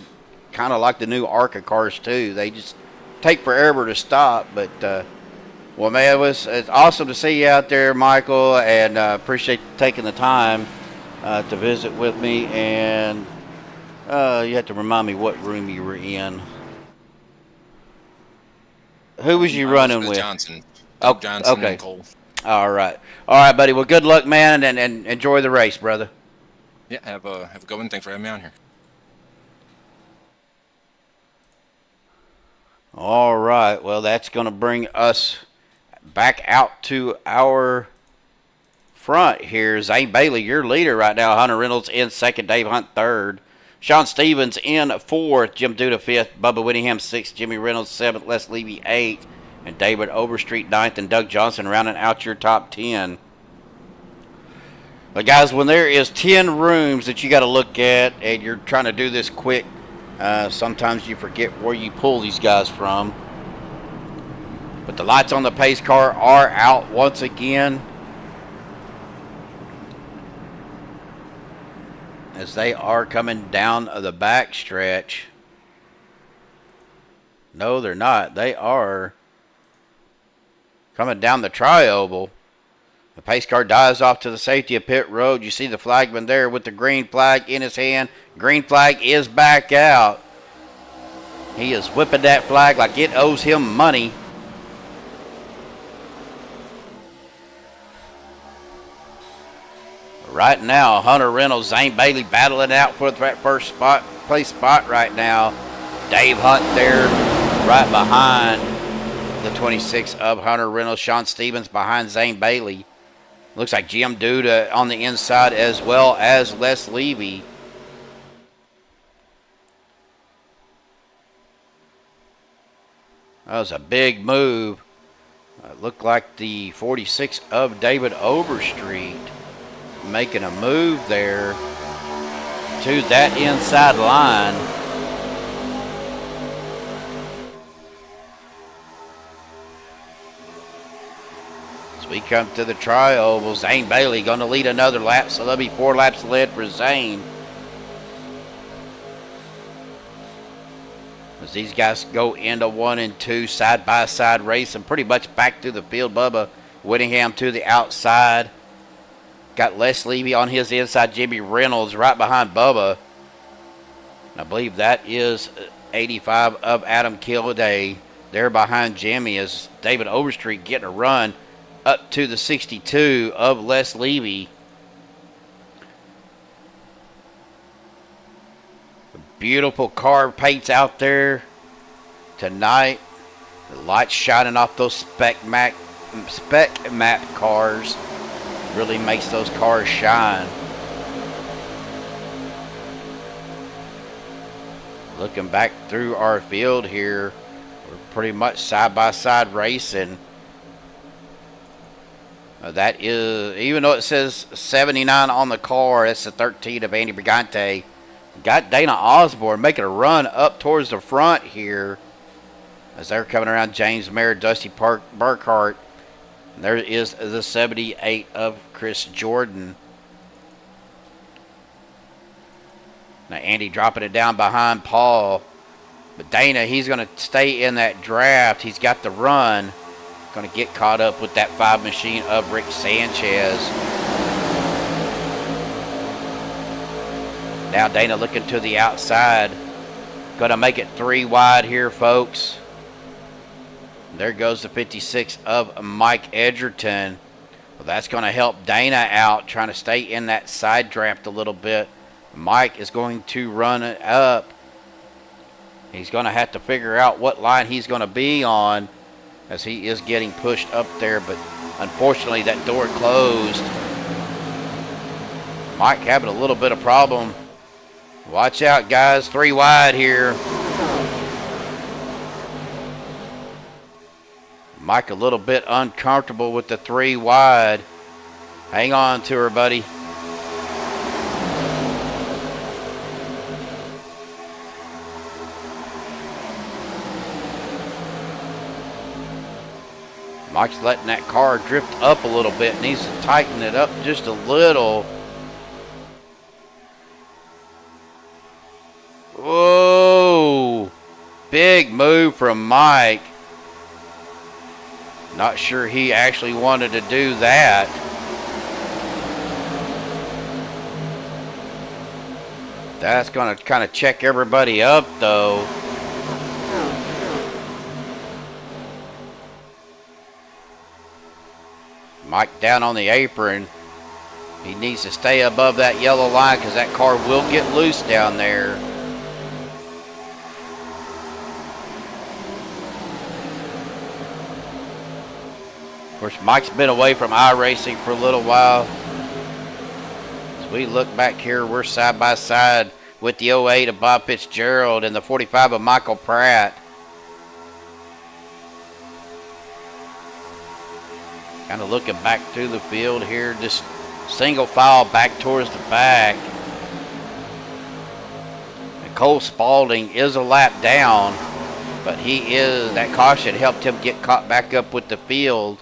kind of like the new ARCA cars too. They just take forever to stop. But well, man, it's awesome to see you out there, Michael, and appreciate you taking the time to visit with me. And you have to remind me what room you were in. Who was you running with? Johnson. Oh, Johnson okay. And Cole. All right, buddy. Well, good luck, man, and enjoy the race, brother. Yeah, have a good one. Thanks for having me on here. All right. Well, that's going to bring us back out to our front here. Zane Bailey, your leader right now. Hunter Reynolds in second. Dave Hunt third. Sean Stevens in fourth. Jim Duda fifth. Bubba Whittingham sixth. Jimmy Reynolds seventh. Les Levy eighth. And David Overstreet ninth. And Doug Johnson rounding out your top 10. But guys, when there is 10 rooms that you got to look at and you're trying to do this quick, sometimes you forget where you pull these guys from. But the lights on the pace car are out once again, as they are coming down the back stretch. No, they're not. They are coming down the tri-oval. The pace car dives off to the safety of pit road. You see the flagman there with the green flag in his hand. Green flag is back out. He is whipping that flag like it owes him money. Right now, Hunter Reynolds, Zane Bailey battling out for that first place spot right now. Dave Hunt there right behind the 26 of Hunter Reynolds. Sean Stevens behind Zane Bailey. Looks like Jim Duda on the inside, as well as Les Levy. That was a big move. It looked like the 46 of David Overstreet making a move there to that inside line. We come to the tri-oval. Zane Bailey going to lead another lap, so there'll be 4 laps led for Zane. As these guys go into 1 and 2 side-by-side racing, pretty much back through the field. Bubba Whittingham to the outside. Got Les Levy on his inside. Jimmy Reynolds right behind Bubba. And I believe that is 85 of Adam Kilday there behind Jimmy, as David Overstreet getting a run up to the 62 of Les Levy. Beautiful car paints out there tonight. The lights shining off those spec map cars. Really makes those cars shine. Looking back through our field here, we're pretty much side-by-side racing. That is, even though it says 79 on the car, that's the 13 of Andy Brigante. Got Dana Osborne making a run up towards the front here, as they're coming around James Mayer, Dusty Burkhart. And there is the 78 of Chris Jordan. Now Andy dropping it down behind Paul. But Dana, he's going to stay in that draft. He's got the run. Going to get caught up with that 5 machine of Rick Sanchez. Now Dana looking to the outside. Going to make it 3 wide here, folks. There goes the 56 of Mike Edgerton. Well, that's going to help Dana out, trying to stay in that side draft a little bit. Mike is going to run it up. He's going to have to figure out what line he's going to be on, as he is getting pushed up there, but unfortunately that door closed. Mike having a little bit of problem. Watch out, guys. 3 wide here. Mike a little bit uncomfortable with the 3 wide. Hang on to her, buddy. Mike's letting that car drift up a little bit. Needs to tighten it up just a little. Whoa. Big move from Mike. Not sure he actually wanted to do that. That's going to kind of check everybody up, though. Mike down on the apron. He needs to stay above that yellow line because that car will get loose down there. course, Mike's been away from iRacing for a little while. As we look back here, we're side by side with the 08 of Bob Fitzgerald and the 45 of Michael Pratt. Kind of looking back through the field here, just single file back towards the back. And Cole Spaulding is a lap down, but that caution helped him get caught back up with the field.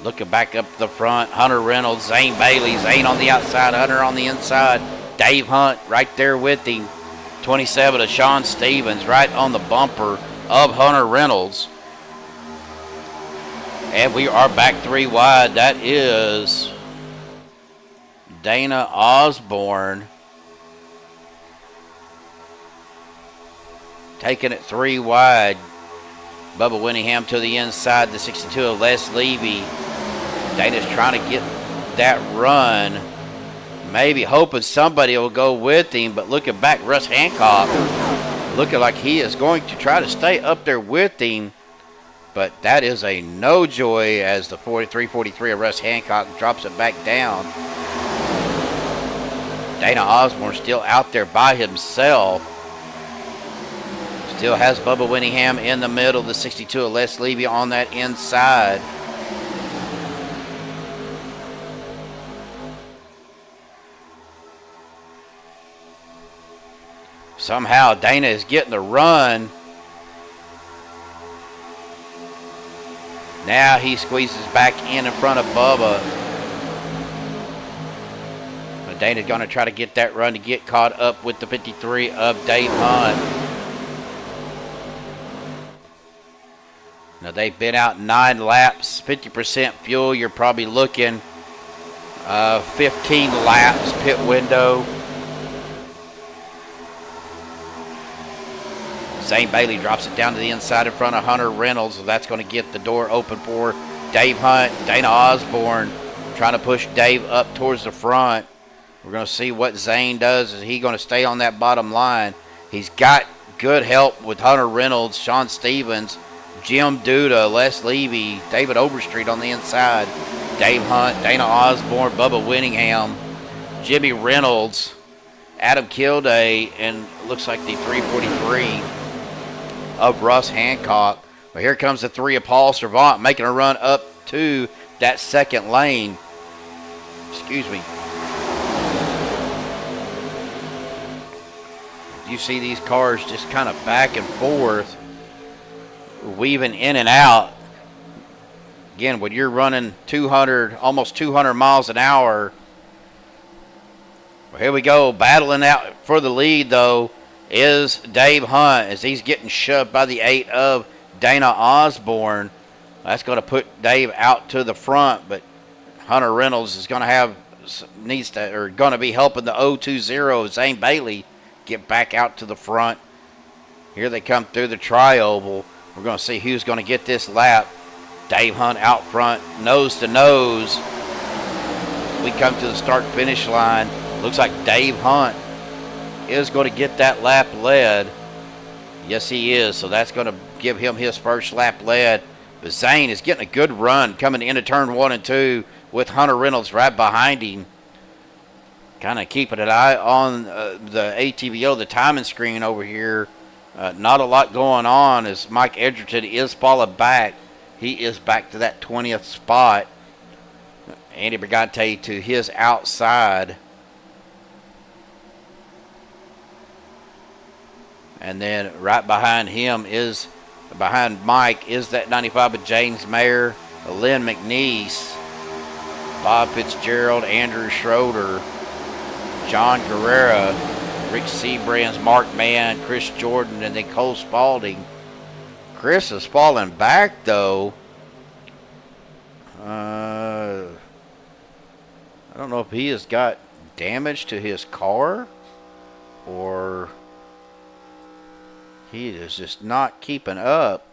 Looking back up the front, Hunter Reynolds, Zane Bailey. Zane on the outside, Hunter on the inside. Dave Hunt right there with him. 27 of Sean Stevens right on the bumper of Hunter Reynolds. And we are back 3 wide. That is Dana Osborne taking it 3 wide. Bubba Winningham to the inside, the 62 of Les Levy. Dana's trying to get that run. Maybe hoping somebody will go with him, but looking back, Russ Hancock looking like he is going to try to stay up there with him. But that is a no joy as the 43-43 of Russ Hancock drops it back down. Dana Osborne still out there by himself. Still has Bubba Winningham in the middle, the 62 of Les Levy on that inside. Somehow Dana is getting the run. Now he squeezes back in front of Bubba. But Dana's going to try to get that run to get caught up with the 53 of Dave Hunt. Now they've been out 9 laps, 50% fuel. You're probably looking 15 laps pit window. Zane Bailey drops it down to the inside in front of Hunter Reynolds. So that's going to get the door open for Dave Hunt. Dana Osborne trying to push Dave up towards the front. We're going to see what Zane does. Is he going to stay on that bottom line? He's got good help with Hunter Reynolds, Sean Stevens, Jim Duda, Les Levy, David Overstreet on the inside. Dave Hunt, Dana Osborne, Bubba Winningham, Jimmy Reynolds, Adam Kilday, and looks like the 343 of Russ Hancock. But here comes the 3 of Paul Servant making a run up to that second lane. Excuse me. You see these cars just kind of back and forth, weaving in and out. Again, when you're running 200, almost 200 miles an hour. Well, here we go, battling out for the lead though is Dave Hunt as he's getting shoved by the 8 of Dana Osborne. That's going to put Dave out to the front, but Hunter Reynolds is going to going to be helping the 020 Zane Bailey get back out to the front. Here they come through the tri-oval. We're going to see who's going to get this lap. Dave Hunt out front, nose to nose. We come to the start-finish line. Looks like Dave Hunt is going to get that lap led. Yes, he is. So that's going to give him his first lap led. But Zane is getting a good run coming into turn 1 and 2 with Hunter Reynolds right behind him. Kind of keeping an eye on the ATVO, the timing screen over here. Not a lot going on as Mike Edgerton is falling back. He is back to that 20th spot. Andy Brigante to his outside. And then right behind him is, behind Mike, is that 95 of James Mayer, Lynn McNeese, Bob Fitzgerald, Andrew Schroeder, John Carrera, Rick Seabrands, Mark Mann, Chris Jordan, and then Cole Spaulding. Chris is falling back, though. I don't know if he has got damage to his car or he is just not keeping up.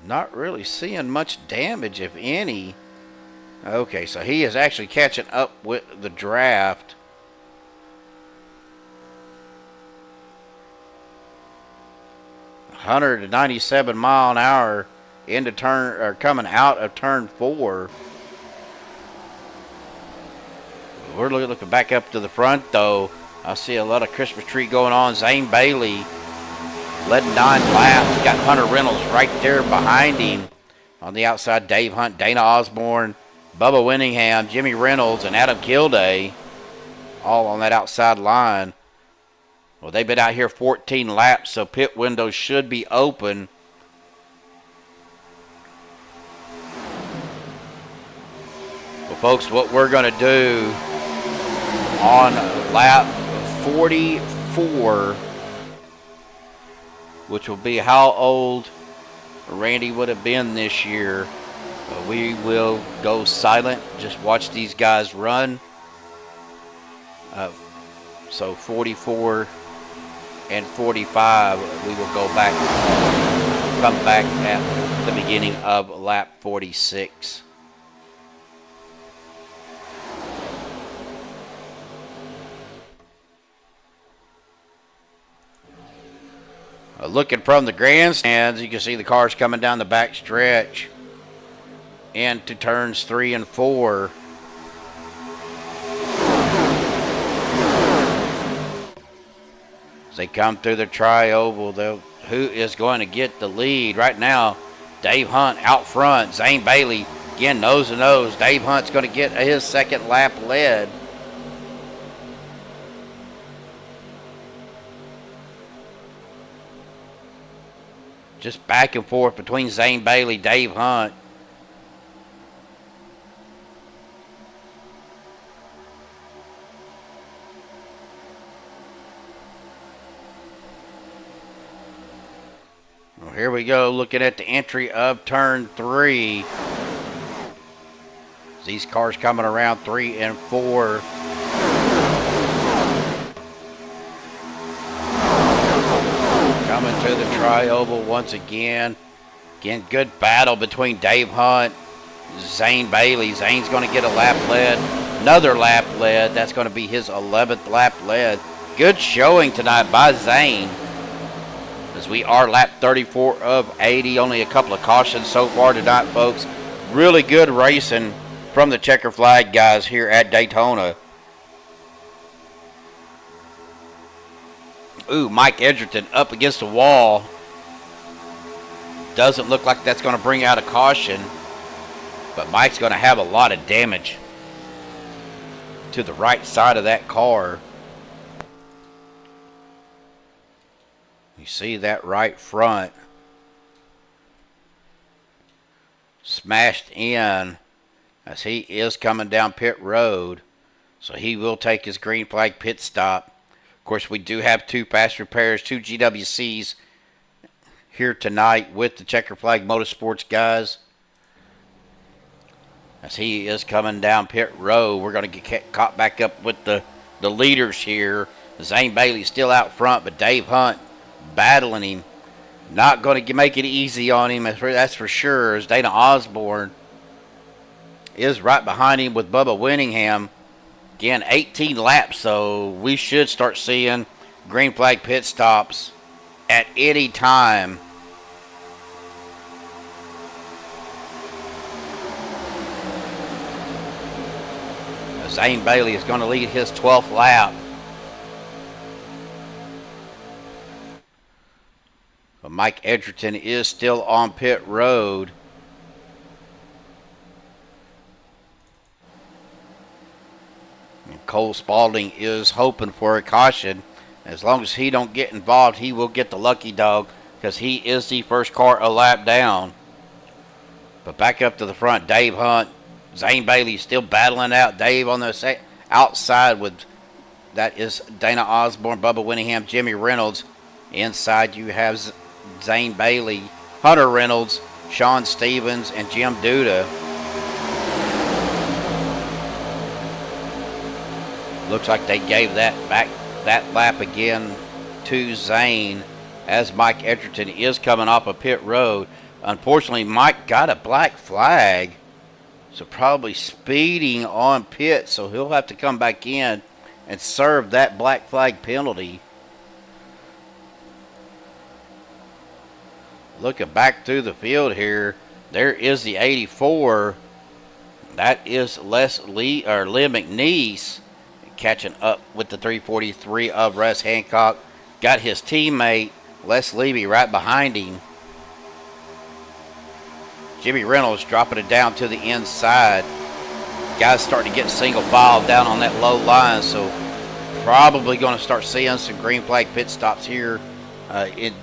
Not really seeing much damage, if any. Okay, so he is actually catching up with the draft. 197 mile an hour into turn, or coming out of turn 4. We're looking back up to the front though. I see a lot of Christmas tree going on. Zane Bailey led 9 laps. Got Hunter Reynolds right there behind him. On the outside, Dave Hunt, Dana Osborne, Bubba Winningham, Jimmy Reynolds, and Adam Kilday, all on that outside line. Well, they've been out here 14 laps, so pit windows should be open. Well, folks, what we're going to do on lap 44, which will be how old Randy would have been this year, we will go silent. Just watch these guys run. So 44 and 45, we will go back, come back at the beginning of lap 46. Looking from the grandstands, you can see the cars coming down the back stretch into turns 3 and 4. As they come through the tri-oval, who is going to get the lead? Right now, Dave Hunt out front. Zane Bailey, again, nose to nose. Dave Hunt's going to get his second lap led. Just back and forth between Zane Bailey, Dave Hunt. Well, here we go, looking at the entry of turn 3. These cars coming around 3 and 4. Coming to the tri-oval once again. Again, good battle between Dave Hunt, Zane Bailey. Zane's going to get a lap led, another lap led. That's going to be his 11th lap led. Good showing tonight by Zane, as we are lap 34 of 80. Only a couple of cautions so far tonight, folks. Really good racing from the checker flag guys here at Daytona. Ooh, Mike Edgerton up against the wall. Doesn't look like that's going to bring out a caution, but Mike's going to have a lot of damage to the right side of that car. You see that right front smashed in as he is coming down pit road, so he will take his green flag pit stop. Of course, we do have 2 fast repairs, 2 GWCs here tonight with the Checker Flag Motorsports guys. As he is coming down pit road, we're going to get caught back up with the leaders here. Zane Bailey still out front, but Dave Hunt battling him. Not going to make it easy on him, that's for sure, as Dana Osborne is right behind him with Bubba Winningham. Again, 18 laps, so we should start seeing green flag pit stops at any time. Zane Bailey is going to lead his 12th lap. But Mike Edgerton is still on pit road. Cole Spaulding is hoping for a caution. As long as he don't get involved, he will get the lucky dog, because he is the first car a lap down. But back up to the front, Dave Hunt. Zane Bailey still battling out. Dave on the outside with, that is Dana Osborne, Bubba Winningham, Jimmy Reynolds. Inside you have Zane Bailey, Hunter Reynolds, Sean Stevens, and Jim Duda. Looks like they gave that lap again to Zane, as Mike Edgerton is coming off a pit road. Unfortunately, Mike got a black flag, so probably speeding on pit, so he'll have to come back in and serve that black flag penalty. looking back through the field here, there is the 84. That is Les Lee or Lynn McNeese catching up with the 343 of Russ Hancock. Got his teammate Les Levy right behind him. Jimmy Reynolds dropping it down to the inside. Guys starting to get single file down on that low line, so probably going to start seeing some green flag pit stops here in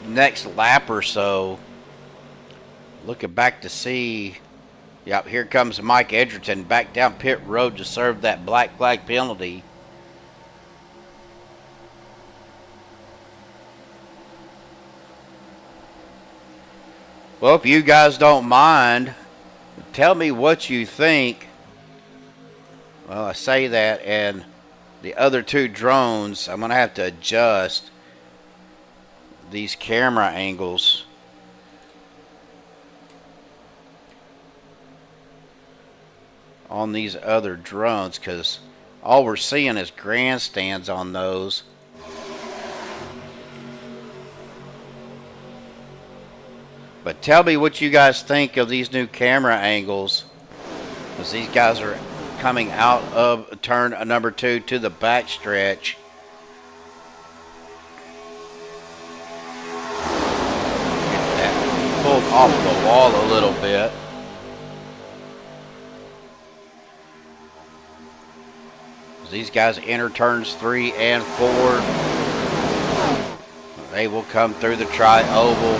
next lap or so. Looking back to see, yep, here comes Mike Edgerton back down pit road to serve that black flag penalty. Well, if you guys don't mind, tell me what you think. Well, I say that, and the other two drones, I'm going to have to adjust these camera angles. On these other drones, because all we're seeing is grandstands on those. But tell me what you guys think of these new camera angles, because these guys are coming out of turn number 2 to the back stretch. Get that pulled off the wall a little bit. These guys enter turns 3 and 4. They will come through the tri-oval.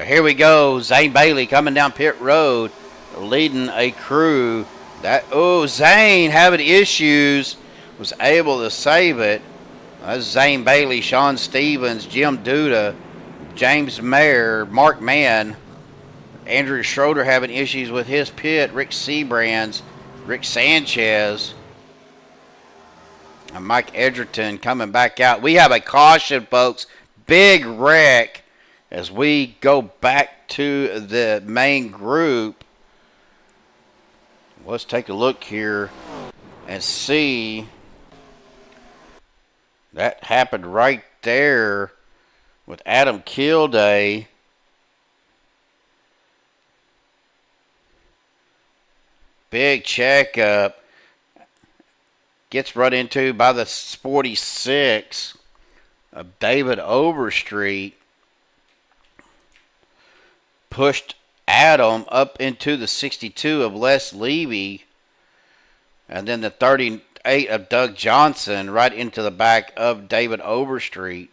Here we go. Zane Bailey coming down pit road, leading a crew. Zane having issues, was able to save it. That's Zane Bailey, Sean Stevens, Jim Duda, James Mayer, Mark Mann, Andrew Schroeder having issues with his pit, Rick Seabrands, Rick Sanchez, and Mike Edgerton coming back out. We have a caution, folks. Big wreck as we go back to the main group. Let's take a look here and see. That happened right there with Adam Kilday. Big checkup. Gets run into by the 46 of David Overstreet. Pushed Adam up into the 62 of Les Levy. And then the 38 of Doug Johnson right into the back of David Overstreet.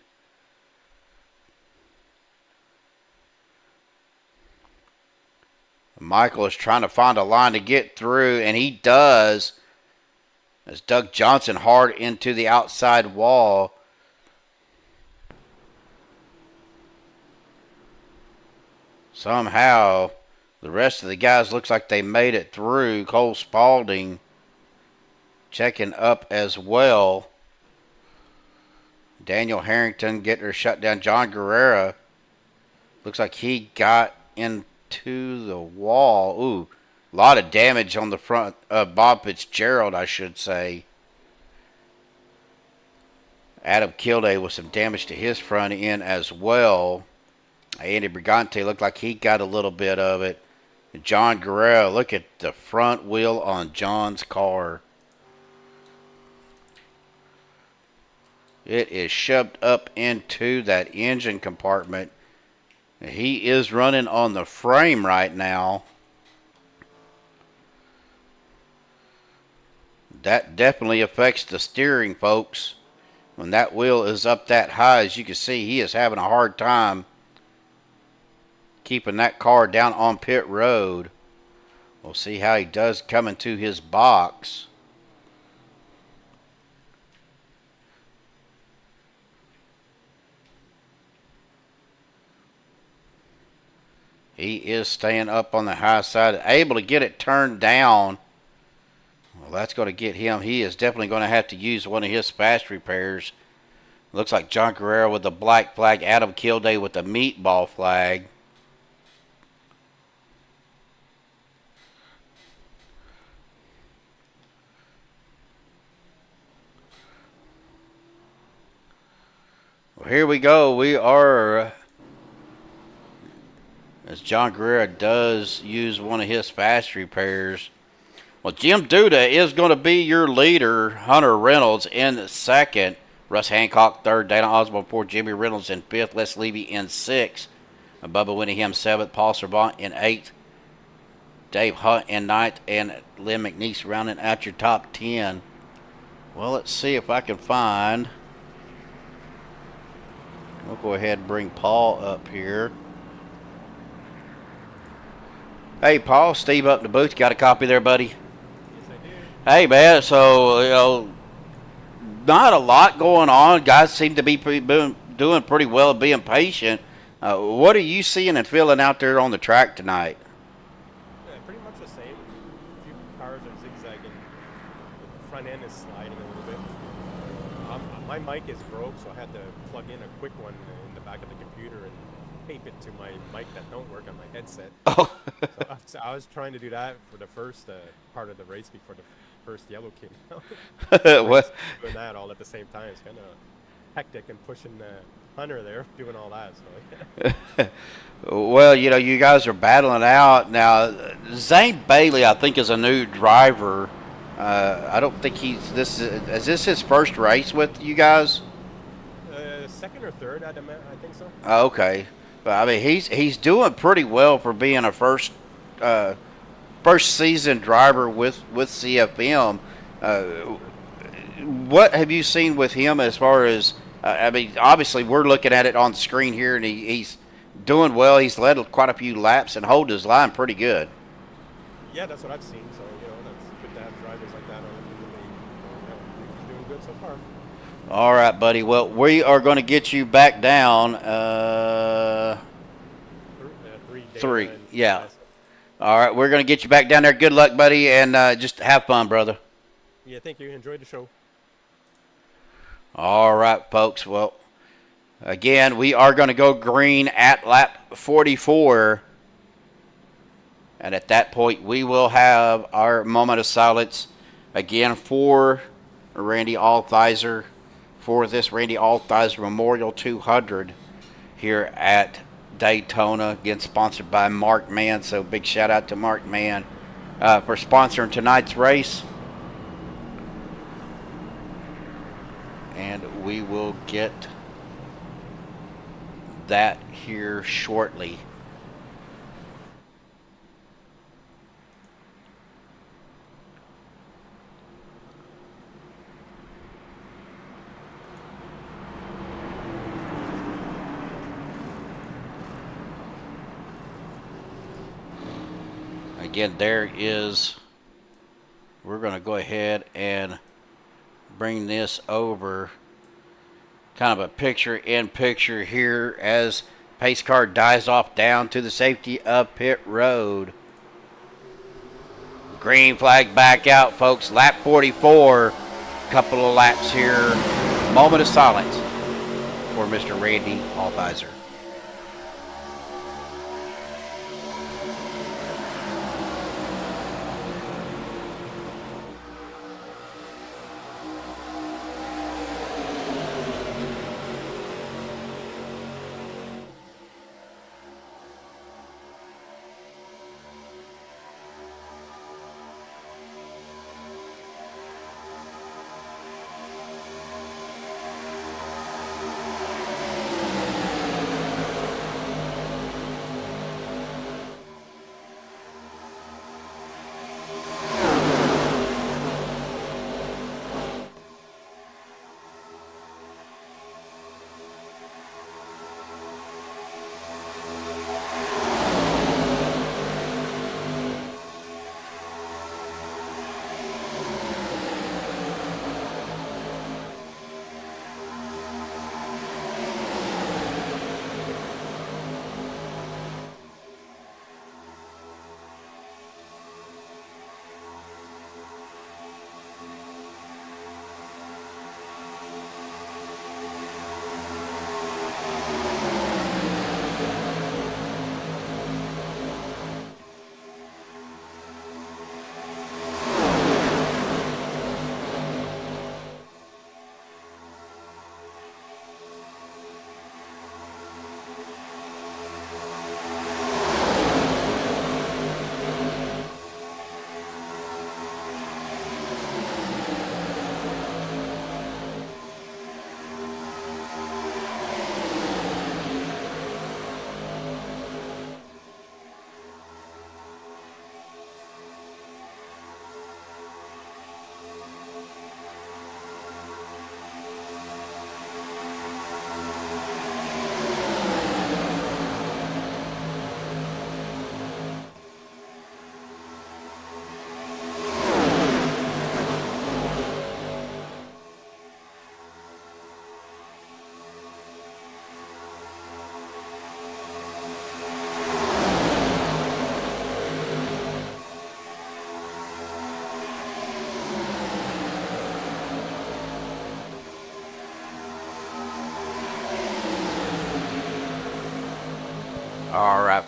Michael is trying to find a line to get through, and he does, as Doug Johnson hard into the outside wall. Somehow, the rest of the guys looks like they made it through. Cole Spaulding checking up as well. Daniel Harrington getting her shut down. John Guerrera looks like he got into the wall. Ooh, a lot of damage on the front of Bob Fitzgerald, I should say. Adam Kilday with some damage to his front end as well. Andy Brigante looked like he got a little bit of it. John Guerrero, look at the front wheel on John's car. It is shoved up into that engine compartment. He is running on the frame right now. That definitely affects the steering, folks. When that wheel is up that high, as you can see, he is having a hard time keeping that car down on pit road. We'll see how he does coming to his box. He is staying up on the high side, able to get it turned down. Well, that's going to get him. He is definitely going to have to use one of his fast repairs. Looks like John Guerrero with the black flag, Adam Kilday with the meatball flag. Well, here we go. We are as John Guerrero does use one of his fast repairs. Well, Jim Duda is going to be your leader. Hunter Reynolds in second. Russ Hancock third. Dana Osborne fourth. Jimmy Reynolds in fifth. Les Levy in sixth. Bubba Winningham seventh. Paul Servant in eighth. Dave Hunt in ninth. And Lynn McNeese rounding out your top 10. Well, let's see if I can find. We'll go ahead and bring Paul up here. Hey, Paul. Steve up in the booth. You got a copy there, buddy? Hey, man, so, not a lot going on. Guys seem to be doing pretty well, being patient. What are you seeing and feeling out there on the track tonight? Yeah, pretty much the same. A few cars are zigzagging. The front end is sliding a little bit. My mic is broke, so I had to plug in a quick one in the back of the computer and tape it to my mic that don't work on my headset. Oh. So I was trying to do that for the first part of the race before the first yellow came out. What? Doing that all at the same time. It's kind of hectic and pushing Hunter there, doing all that. So. Well, you guys are battling out. Now, Zane Bailey, I think, is a new driver. I don't think is this his first race with you guys? Second or third, I think so. Okay. But, I mean, he's doing pretty well for being a first season driver with CFM. What have you seen with him as far as, I mean, obviously we're looking at it on the screen here, and he's doing well. He's led quite a few laps and holding his line pretty good. Yeah, that's what I've seen. So, that's good to have drivers like that on the league. He's doing good so far. All right, buddy. Well, we are going to get you back down. Three. Yeah. All right, we're going to get you back down there. Good luck, buddy, and just have fun, brother. Yeah, thank you. Enjoyed the show. All right, folks. Well, again, we are going to go green at lap 44. And at that point, we will have our moment of silence again for Randy Althiser, for this Randy Althiser Memorial 200 here at Daytona, again sponsored by Mark Mann. So big shout out to Mark Mann for sponsoring tonight's race. And we will get that here shortly. Again, we're going to go ahead and bring this over, kind of a picture-in-picture here as pace car dives off down to the safety of pit road. Green flag back out, folks. Lap 44, couple of laps here. Moment of silence for Mr. Randy Althiser.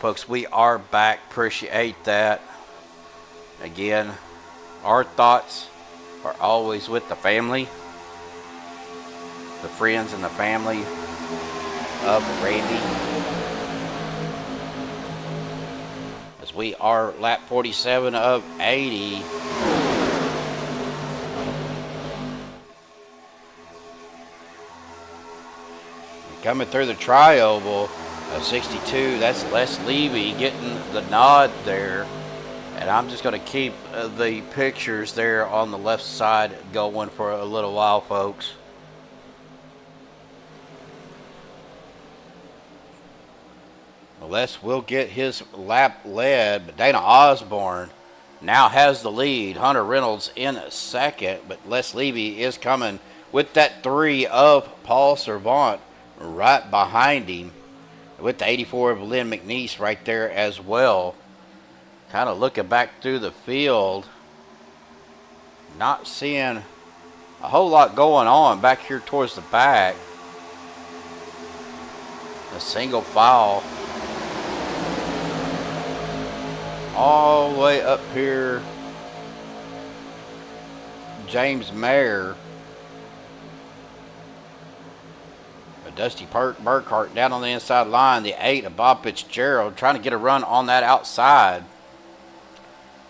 folks, we are back. Appreciate that. Again, our thoughts are always with the family, the friends and the family of Randy. As we are lap 47 of 80. Coming through the tri-oval of 62, that's Les Levy getting the nod there. And I'm just going to keep the pictures there on the left side going for a little while, folks. Les will get his lap led, but Dana Osborne now has the lead. Hunter Reynolds in second, but Les Levy is coming with that 3 of Paul Servant right behind him, with the 84 of Lynn McNeese right there as well. Kind of looking back through the field, not seeing a whole lot going on back here towards the back. A single file all the way up here. James Mayer, Dusty Burkhart down on the inside line. The 8 of Bob Fitzgerald trying to get a run on that outside.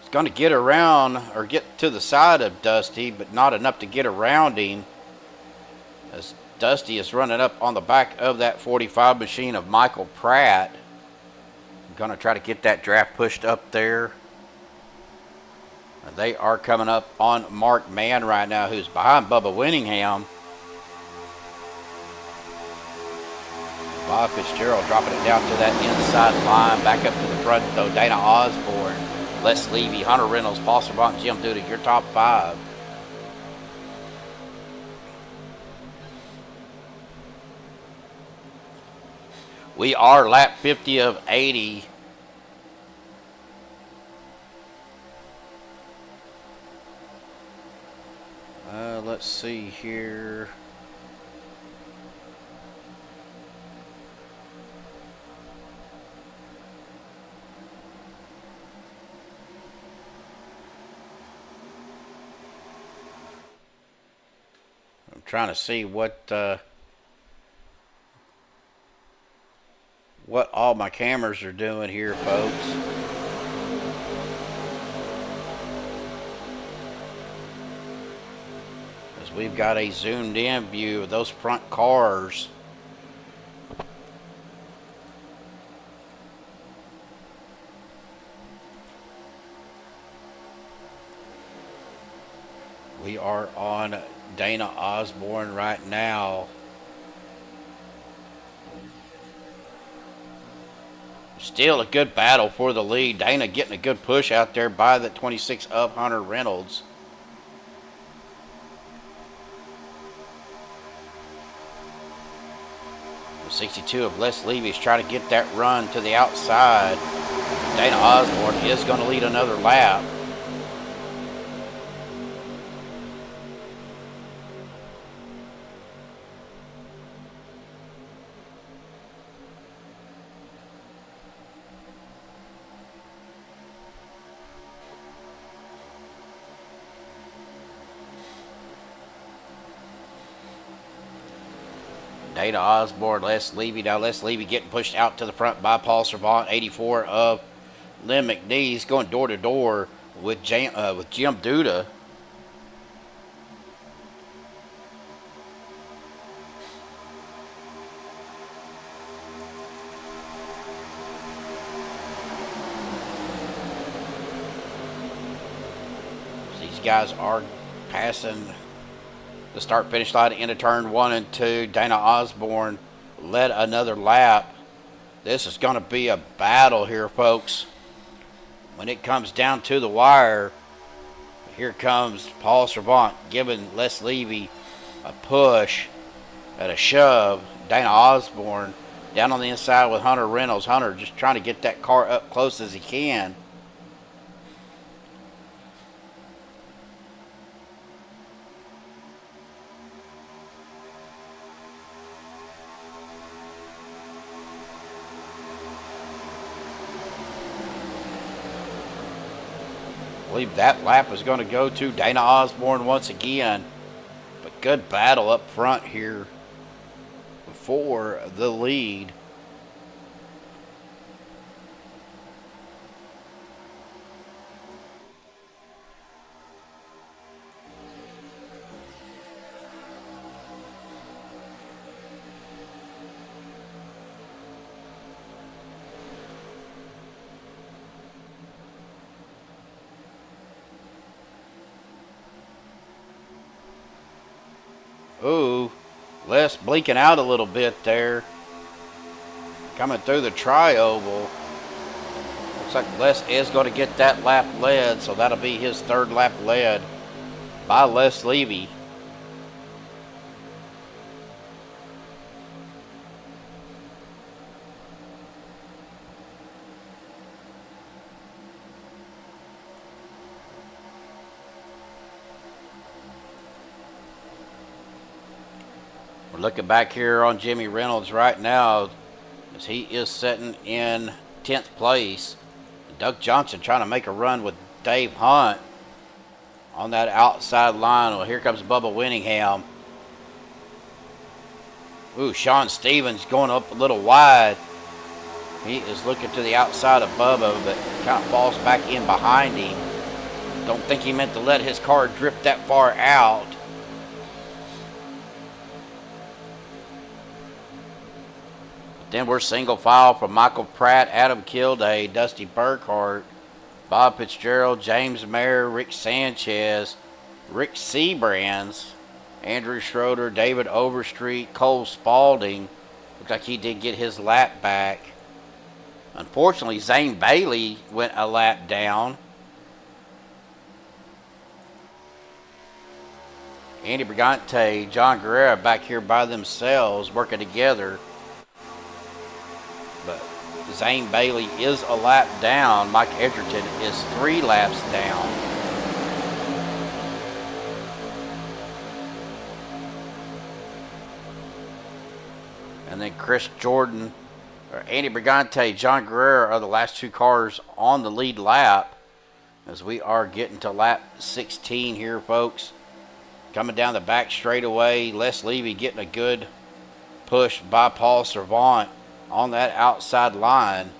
He's going to get around or get to the side of Dusty, but not enough to get around him, as Dusty is running up on the back of that 45 machine of Michael Pratt. Going to try to get that draft pushed up there. They are coming up on Mark Mann right now, who's behind Bubba Winningham. Bob Fitzgerald dropping it down to that inside line. Back up to the front, though. Dana Osborne, Les Levy, Hunter Reynolds, Paul Servant, Jim Duda, your top 5. We are lap 50 of 80. Let's see here. I'm trying to see what all my cameras are doing here, folks. As we've got a zoomed in view of those front cars. We are on Dana Osborne right now. Still a good battle for the lead. Dana getting a good push out there by the 26 of Hunter Reynolds. The 62 of Les Levy is trying to get that run to the outside. Dana Osborne is going to lead another lap. Dana Osborne, Les Levy. Now Les Levy getting pushed out to the front by Paul Servant. 84 of Lynn McNeese going door to door with Jim Duda. These guys are passing the start-finish line into turn 1 and 2. Dana Osborne led another lap. This is going to be a battle here, folks. When it comes down to the wire, here comes Paul Servant giving Les Levy a push and a shove. Dana Osborne down on the inside with Hunter Reynolds. Hunter just trying to get that car up close as he can. believe that lap is going to go to Dana Osborne once again. But good battle up front here for the lead. Ooh, Les blinking out a little bit there. Coming through the tri-oval. Looks like Les is going to get that lap led, so that'll be his third lap led by Les Levy. We're looking back here on Jimmy Reynolds right now as he is sitting in 10th place. Doug Johnson trying to make a run with Dave Hunt on that outside line. Well, here comes Bubba Winningham. Ooh, Sean Stevens going up a little wide. He is looking to the outside of Bubba, but kind of falls back in behind him. Don't think he meant to let his car drift that far out. Then we're single file from Michael Pratt, Adam Kilday, Dusty Burkhart, Bob Fitzgerald, James Mayer, Rick Sanchez, Rick Seabrands, Andrew Schroeder, David Overstreet, Cole Spaulding. Looks like he did get his lap back. Unfortunately, Zane Bailey went a lap down. Andy Brigante, John Guerrero back here by themselves working together. But Zane Bailey is a lap down. Mike Edgerton is 3 laps down. And then Chris Jordan, or Andy Brigante, John Guerrero are the last 2 cars on the lead lap as we are getting to lap 16 here, folks. Coming down the back straightaway, Les Levy getting a good push by Paul Servant on that outside line.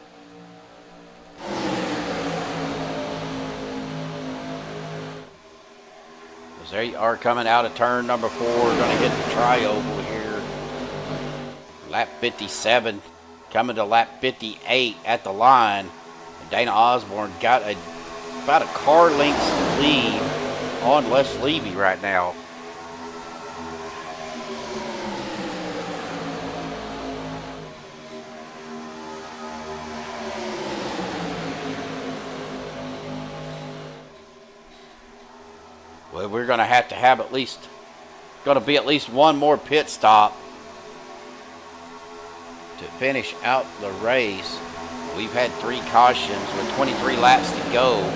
As they are coming out of turn number 4, going to hit the tri-oval here. Lap 57, coming to lap 58 at the line. Dana Osborne got about a car length's lead on Les Levy right now. Well, we're going to have at least one more pit stop to finish out the race. We've had 3 cautions with 23 laps to go.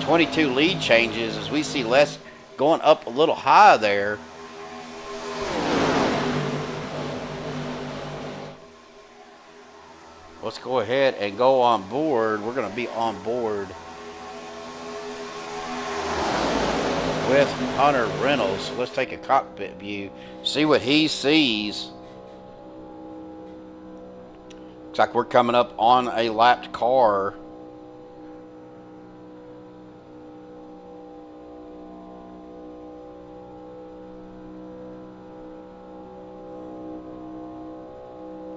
22 lead changes as we see Les going up a little high there. Let's go ahead and go on board. We're going to be on board with Hunter Reynolds. Let's take a cockpit view, see what he sees. Looks like we're coming up on a lapped car.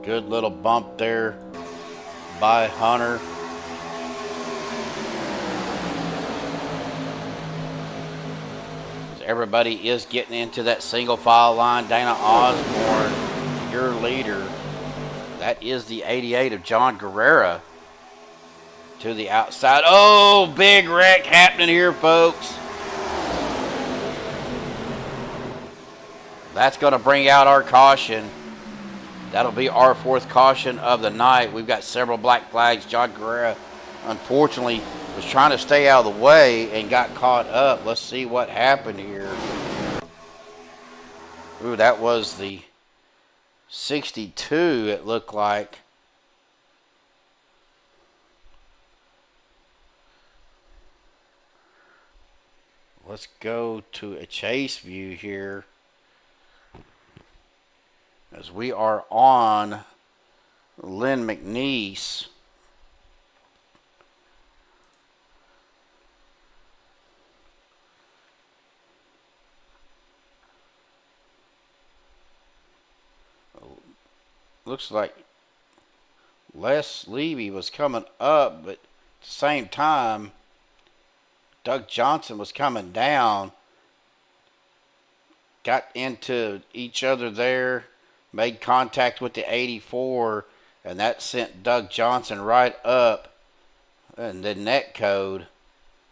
Good little bump there by Hunter. Everybody is getting into that single file line. Dana Osborne, your leader. That is the 88 of John Guerrero to the outside. Oh, big wreck happening here, folks. That's going to bring out our caution. That'll be our 4th caution of the night. We've got several black flags. John Guerrero, unfortunately, was trying to stay out of the way and got caught up. Let's see what happened here. Ooh, that was the 62, it looked like. Let's go to a chase view here, as we are on Lynn McNeese. Looks like Les Levy was coming up, but at the same time, Doug Johnson was coming down. Got into each other there, made contact with the 84, and that sent Doug Johnson right up in the net code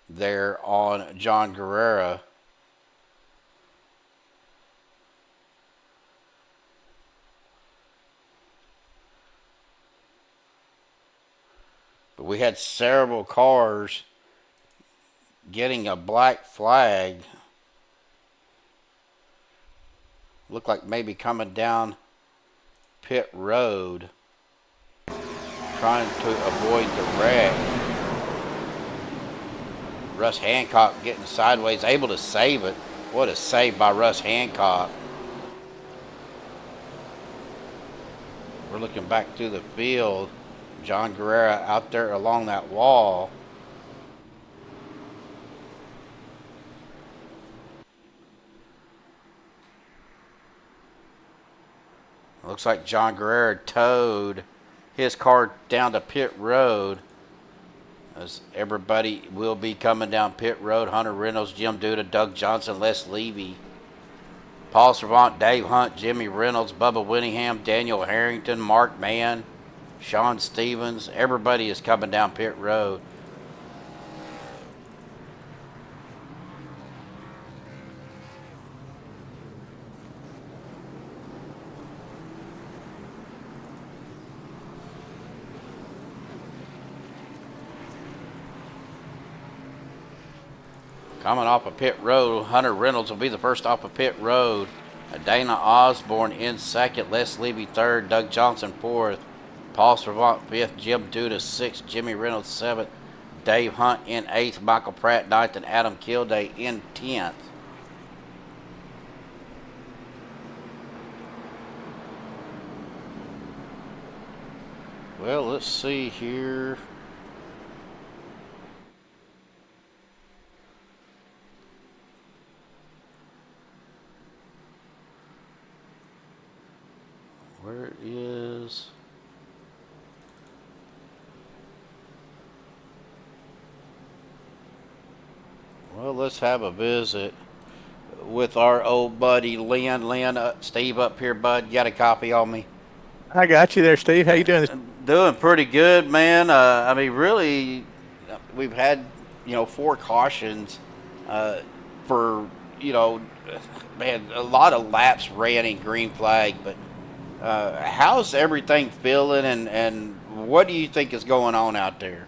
there on John Guerrera. But we had several cars getting a black flag. Looked like maybe coming down pit road, trying to avoid the wreck. Russ Hancock getting sideways, able to save it. What a save by Russ Hancock. We're looking back through the field. John Guerrera out there along that wall. Looks like John Guerrera towed his car down to pit road, as everybody will be coming down pit road. Hunter Reynolds, Jim Duda, Doug Johnson, Les Levy, Paul Servant, Dave Hunt, Jimmy Reynolds, Bubba Winningham, Daniel Harrington, Mark Mann, Sean Stevens. Everybody is coming down pit road. Coming off of pit road, Hunter Reynolds will be the first off of pit road. Dana Osborne in second, Les Levy third, Doug Johnson fourth, Paul Servant fifth, Jim Duda sixth, Jimmy Reynolds seventh, Dave Hunt in eighth, Michael Pratt ninth, and Adam Kilday in 10th. Well, let's see here. Where is... Well, let's have a visit with our old buddy Lynn. Lynn, Steve up here, bud. You got a copy on me? I got you there, Steve. How you doing? Doing pretty good, man. I mean, really, we've had, 4 cautions for, man, a lot of laps ran in green flag, but how's everything feeling, and what do you think is going on out there?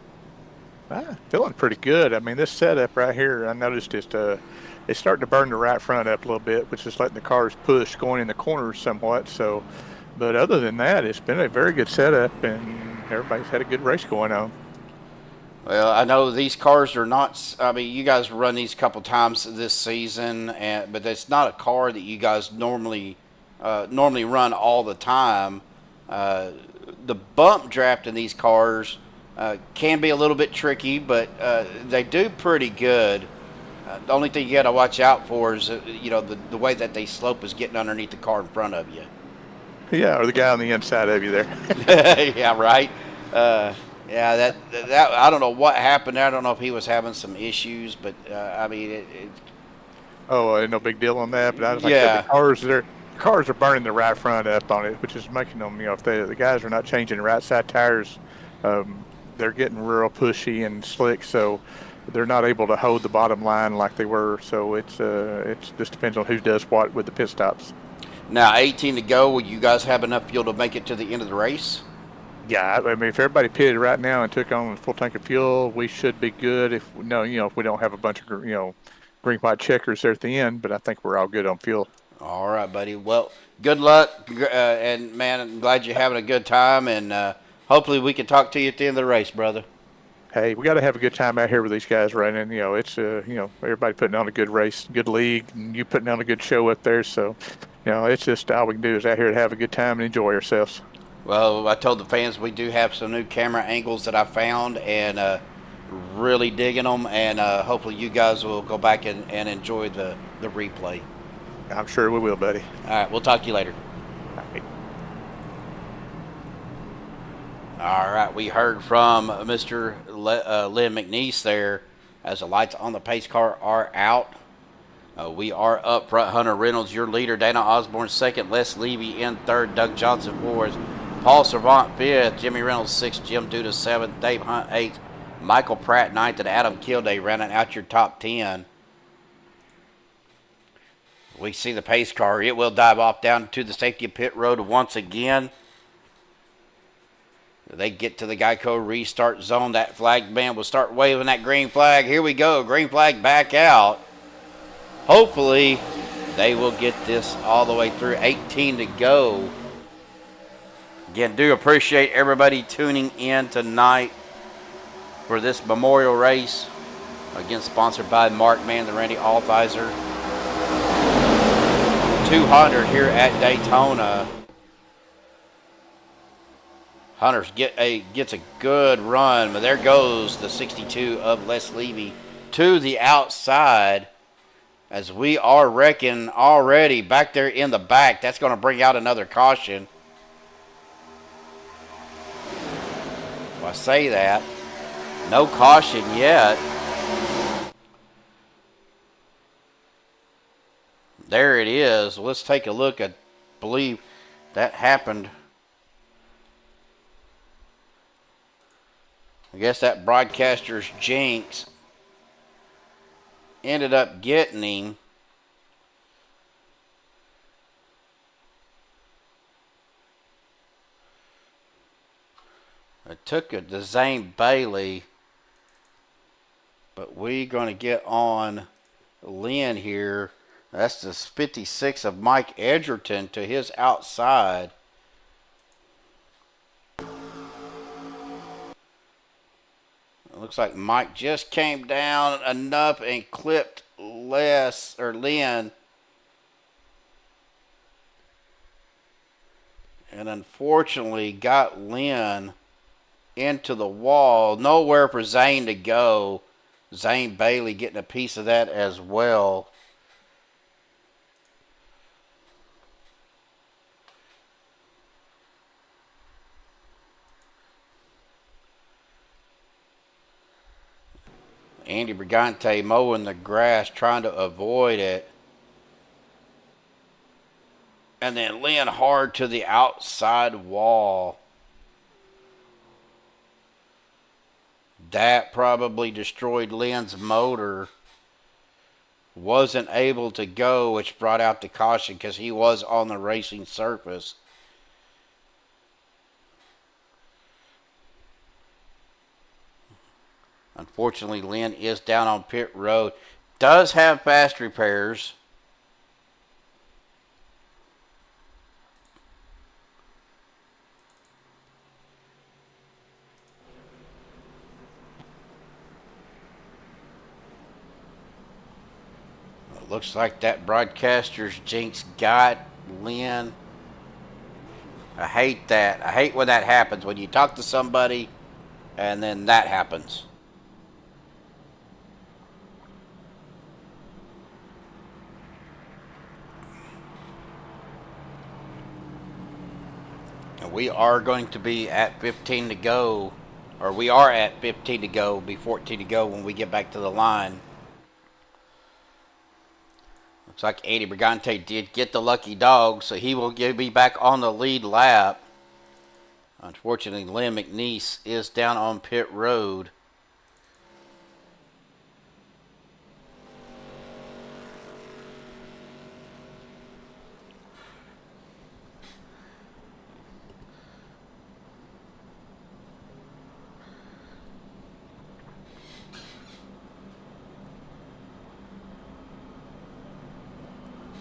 Feeling pretty good. I mean, this setup right here, I noticed it's starting to burn the right front up a little bit, which is letting the cars push going in the corners somewhat. So, but other than that, it's been a very good setup, and everybody's had a good race going on. Well, I know these cars are not, I mean, you guys run these a couple times this season, but it's not a car that you guys normally run all the time. The bump draft in these cars can be a little bit tricky, but they do pretty good. The only thing you got to watch out for is, the way that they slope is getting underneath the car in front of you. Yeah, or the guy on the inside of you there. Yeah, right. Yeah, that I don't know what happened there. I don't know if he was having some issues, but I mean, Oh, no big deal on that. But I was like, Yeah. the cars are burning the right front up on it, which is making them, if the guys are not changing the right side tires, they're getting real pushy and slick, so they're not able to hold the bottom line like they were. So it's just depends on who does what with the pit stops. Now 18 to go. Will you guys have enough fuel to make it to the end of the race? Yeah, I mean, if everybody pitted right now and took on a full tank of fuel, we should be good. If we don't have a bunch of green white checkers there at the end, but I think we're all good on fuel. All right, buddy. Well, good luck, and man, I'm glad you're having a good time, and hopefully we can talk to you at the end of the race, brother. hey, we got to have a good time out here with these guys running. You know, it's everybody putting on a good race, good league, and you putting on a good show up there. So, you know, it's just all we can do is out here to have a good time and enjoy ourselves. Well, I told the fans we do have some new camera angles that I found, and really digging them, and hopefully you guys will go back and enjoy the replay. I'm sure we will, buddy. All right, we'll talk to you later. All right, we heard from Mr. Lynn McNeese there as the lights on the pace car are out. We are up front. Hunter Reynolds, your leader. Dana Osborne second. Les Levy in third. Doug Johnson fourth. Paul Servant fifth. Jimmy Reynolds sixth. Jim Duda seventh. Dave Hunt eighth. Michael Pratt ninth. And Adam Kilday rounding out your top 10. We see the pace car. It will dive off down to the safety of pit road once again. They get to the Geico restart zone. That flag man will start waving that green flag. Here we go. Green flag back out. Hopefully, they will get this all the way through. 18 to go. Again, do appreciate everybody tuning in tonight for this memorial race. Again, sponsored by Mark Mann, the Randy Althiser 200 here at Daytona. Hunters gets a good run, but there goes the 62 of Les Levy to the outside. As we are wrecking already back there in the back. That's going to bring out another caution. Well, I say that. No caution yet. There it is. Let's take a look. I believe that happened. I guess that broadcaster's jinx ended up getting him. It took it to Zane Bailey, but we're going to get on Lynn here. That's the 56 of Mike Edgerton to his outside. It looks like Mike just came down enough and clipped Lynn. And unfortunately got Lynn into the wall. Nowhere for Zane to go. Zane Bailey getting a piece of that as well. Andy Brigante mowing the grass, trying to avoid it. And then Lynn hard to the outside wall. That probably destroyed Lynn's motor. Wasn't able to go, which brought out the caution because he was on the racing surface. Unfortunately, Lynn is down on pit road. Does have fast repairs. It looks like that broadcaster's jinx got Lynn. I hate that. I hate when that happens. When you talk to somebody and then that happens. We are going to be at 15 to go, or we are at 15 to go, be 14 to go when we get back to the line. Looks like Andy Brigante did get the lucky dog, so he will be back on the lead lap. Unfortunately, Lynn McNeese is down on pit road.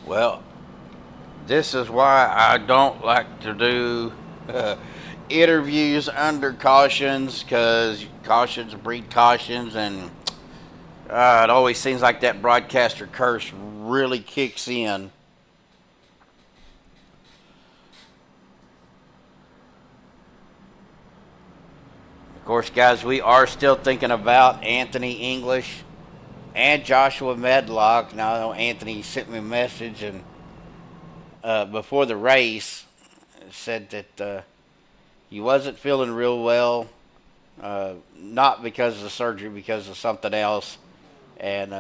Well, this is why I don't like to do interviews under cautions, because cautions breed cautions, and it always seems like that broadcaster curse really kicks in. Of course, guys, we are still thinking about Anthony English and Joshua Medlock. Now, I know Anthony sent me a message and before the race said that he wasn't feeling real well, not because of the surgery, because of something else, and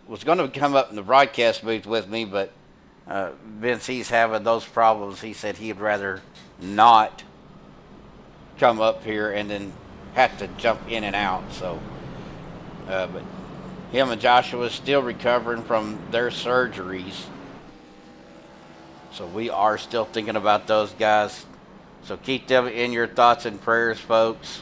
was going to come up in the broadcast booth with me, but Vince, he's having those problems. He said he'd rather not come up here and then have to jump in and out. So, but him and Joshua is still recovering from their surgeries. So we are still thinking about those guys. So keep them in your thoughts and prayers, folks.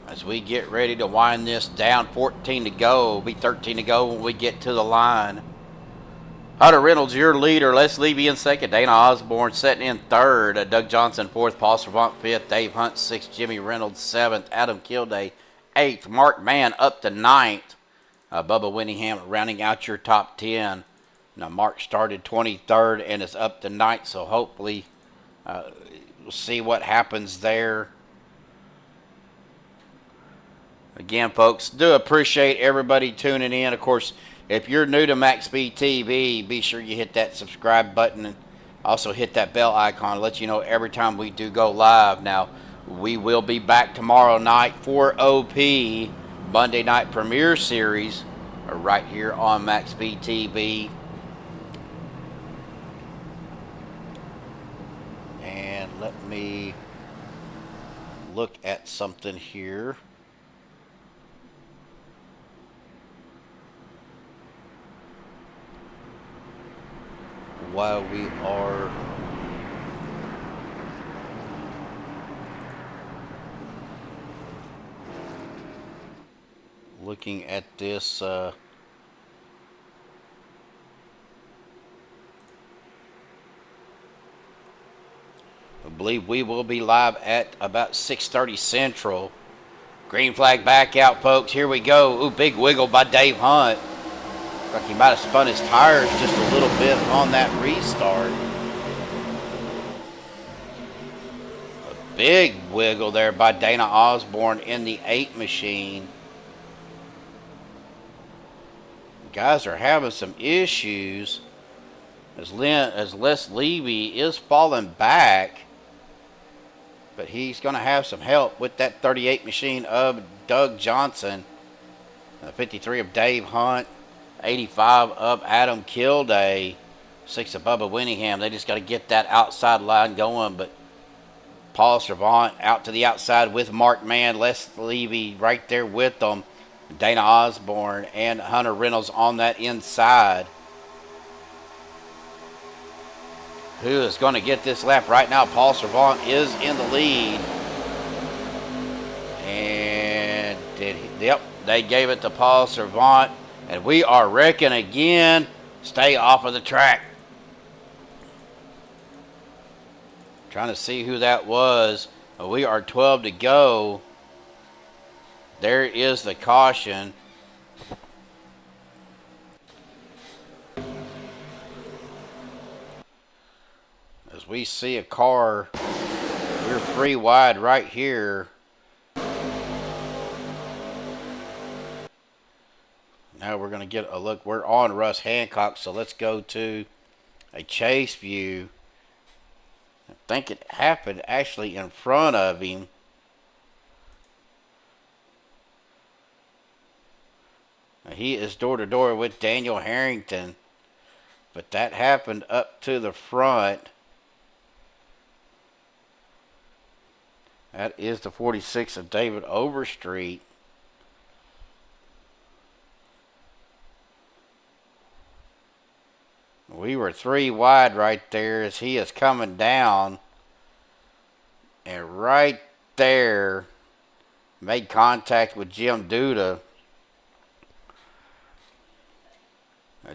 As we get ready to wind this down, 14 to go, it'll be 13 to go when we get to the line. Hunter Reynolds, your leader. Les Levy in second. Dana Osborne setting in third. Doug Johnson fourth. Paul Servant fifth. Dave Hunt sixth. Jimmy Reynolds seventh. Adam Kilday eighth. Mark Mann up to ninth. Bubba Winningham rounding out your top 10. Now Mark started 23rd and is up to ninth, so hopefully we'll see what happens there. Again, folks, do appreciate everybody tuning in. Of course, if you're new to Maxspeed TV, be sure you hit that subscribe button and also hit that bell icon to let you know every time we do go live. Now, we will be back tomorrow night for OP, Monday Night Premiere Series, right here on Maxspeed TV. And let me look at something here. While we are looking at this, I believe we will be live at about 6:30 Central. Green flag back out, folks. Here we go. Ooh, big wiggle by Dave Hunt. Like he might have spun his tires just a little bit on that restart. A big wiggle there by Dana Osborne in the 8 machine. Guys are having some issues as Les Levy is falling back. But he's going to have some help with that 38 machine of Doug Johnson. 53 of Dave Hunt. 85 of Adam Kilday, 6 of Bubba Winningham. They just got to get that outside line going. But Paul Servant out to the outside with Mark Mann, Les Levy right there with them. Dana Osborne and Hunter Reynolds on that inside. Who is going to get this lap right now? Paul Servant is in the lead. And yep, they gave it to Paul Servant. And we are wrecking again. Stay off of the track. Trying to see who that was. We are 12 to go. There is the caution. As we see a car, we're 3 wide right here. Now we're going to get a look. We're on Russ Hancock, so let's go to a chase view. I think it happened actually in front of him. Now he is door to door with Daniel Harrington, but that happened up to the front. That is the 46 of David Overstreet. We were 3 wide right there as he is coming down. And right there, made contact with Jim Duda.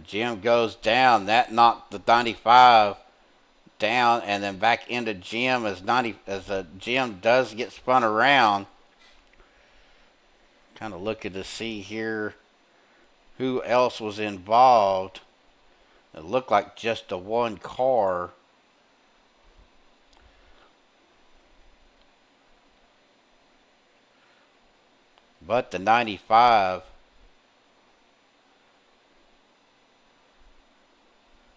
Jim goes down. That knocked the 95 down, and then back into Jim as Jim does get spun around. Kind of looking to see here who else was involved. It looked like just the one car. But the 95.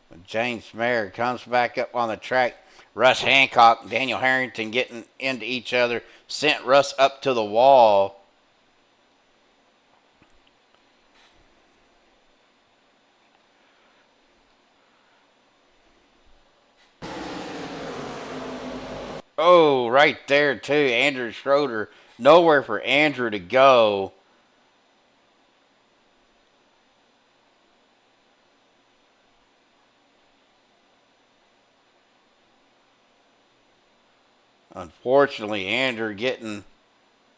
When James Mayer comes back up on the track, Russ Hancock and Daniel Harrington getting into each other, sent Russ up to the wall. Oh, right there too, Andrew Schroeder. Nowhere for Andrew to go. Unfortunately, Andrew getting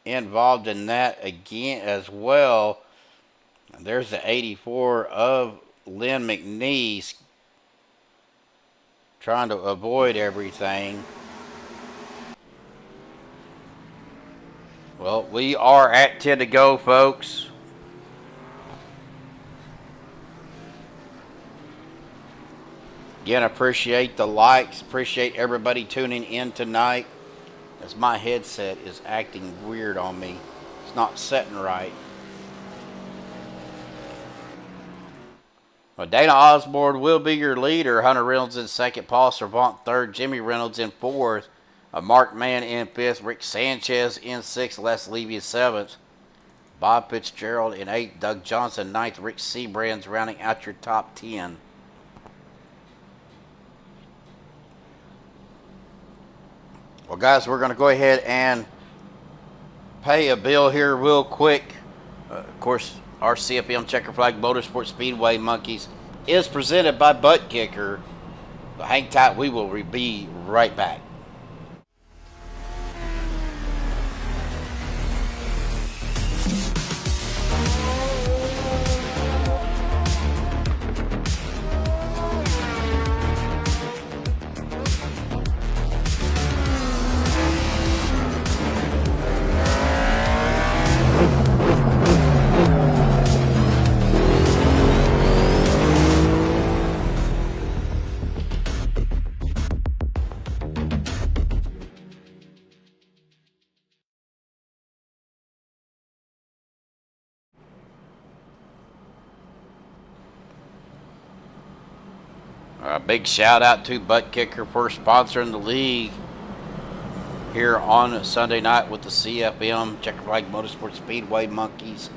involved in that again as well. And there's the 84 of Lynn McNeese trying to avoid everything. Well, we are at 10 to go, folks. Again, appreciate the likes. Appreciate everybody tuning in tonight. As my headset is acting weird on me. It's not setting right. Well, Dana Osborne will be your leader. Hunter Reynolds in second. Paul Servant third. Jimmy Reynolds in fourth. Mark Mann in fifth. Rick Sanchez in sixth. Les Levy in seventh. Bob Fitzgerald in eighth. Doug Johnson ninth. Rick Seabrands rounding out your top 10. Well, guys, we're going to go ahead and pay a bill here real quick. Of course, our CFM Checker Flag Motorsport Speedway Monkeys is presented by Buttkicker. So hang tight. We will be right back. A big shout out to Buttkicker for sponsoring the league here on Sunday night with the CFM Checker Flag Motorsport Speedway Monkeys.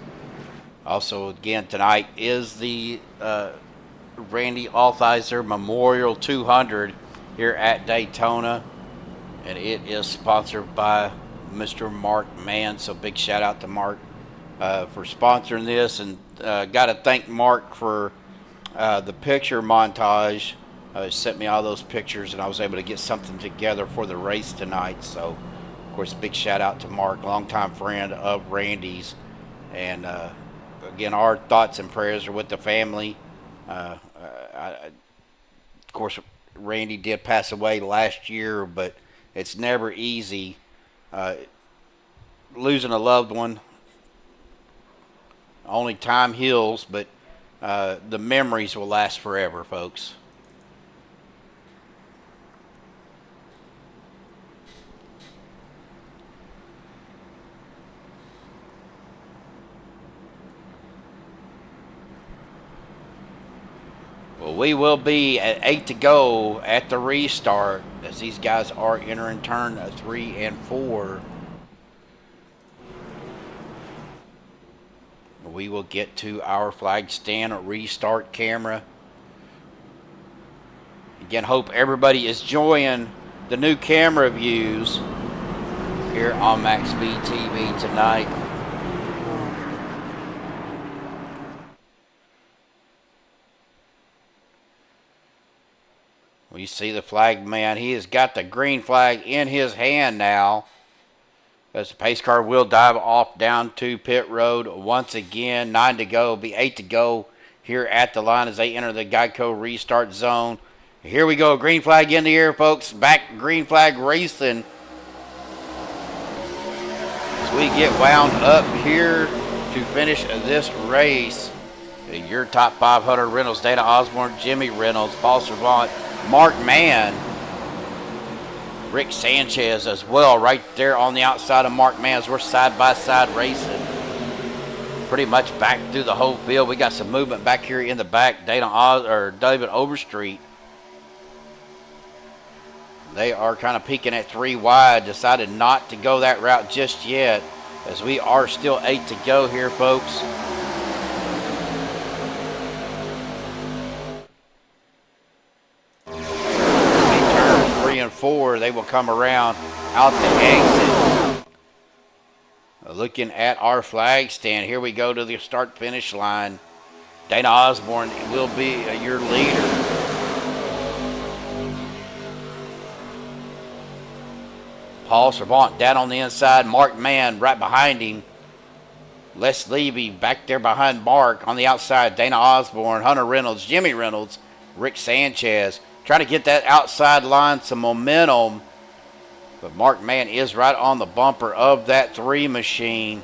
Also, again, tonight is the Randy Althiser Memorial 200 here at Daytona, and it is sponsored by Mr. Mark Mann. So big shout out to Mark for sponsoring this, and got to thank Mark for the picture montage. Sent me all those pictures, and I was able to get something together for the race tonight. So, of course, big shout out to Mark, longtime friend of Randy's. And again, our thoughts and prayers are with the family. Of course, Randy did pass away last year, but it's never easy losing a loved one. Only time heals, but the memories will last forever, folks. Well, we will be at 8 to go at the restart as these guys are entering turn 3 and 4. We will get to our flag stand restart camera. Again, hope everybody is enjoying the new camera views here on MaxspeedTV TV tonight. We see the flag man. He has got the green flag in his hand now. As the pace car will dive off down to pit road once again. 9 to go. Be 8 to go here at the line as they enter the Geico restart zone. Here we go. Green flag in the air, folks. Back green flag racing. As we get wound up here to finish this race. Your top 500 Reynolds, Dana Osborne, Jimmy Reynolds, Paul Servant, Mark Mann, Rick Sanchez as well, right there on the outside of Mark Mann as we're side-by-side racing. Pretty much back through the whole field. We got some movement back here in the back. David Overstreet. They are kind of peeking at 3 wide. Decided not to go that route just yet, as we are still 8 to go here, folks. And 4, they will come around out the exit. Looking at our flag stand, here we go to the start finish line. Dana Osborne will be your leader. Paul Servant down on the inside. Mark Mann right behind him. Les Levy back there behind Mark on the outside. Dana Osborne, Hunter Reynolds, Jimmy Reynolds, Rick Sanchez. Trying to get that outside line some momentum. But Mark Mann is right on the bumper of that 3 machine.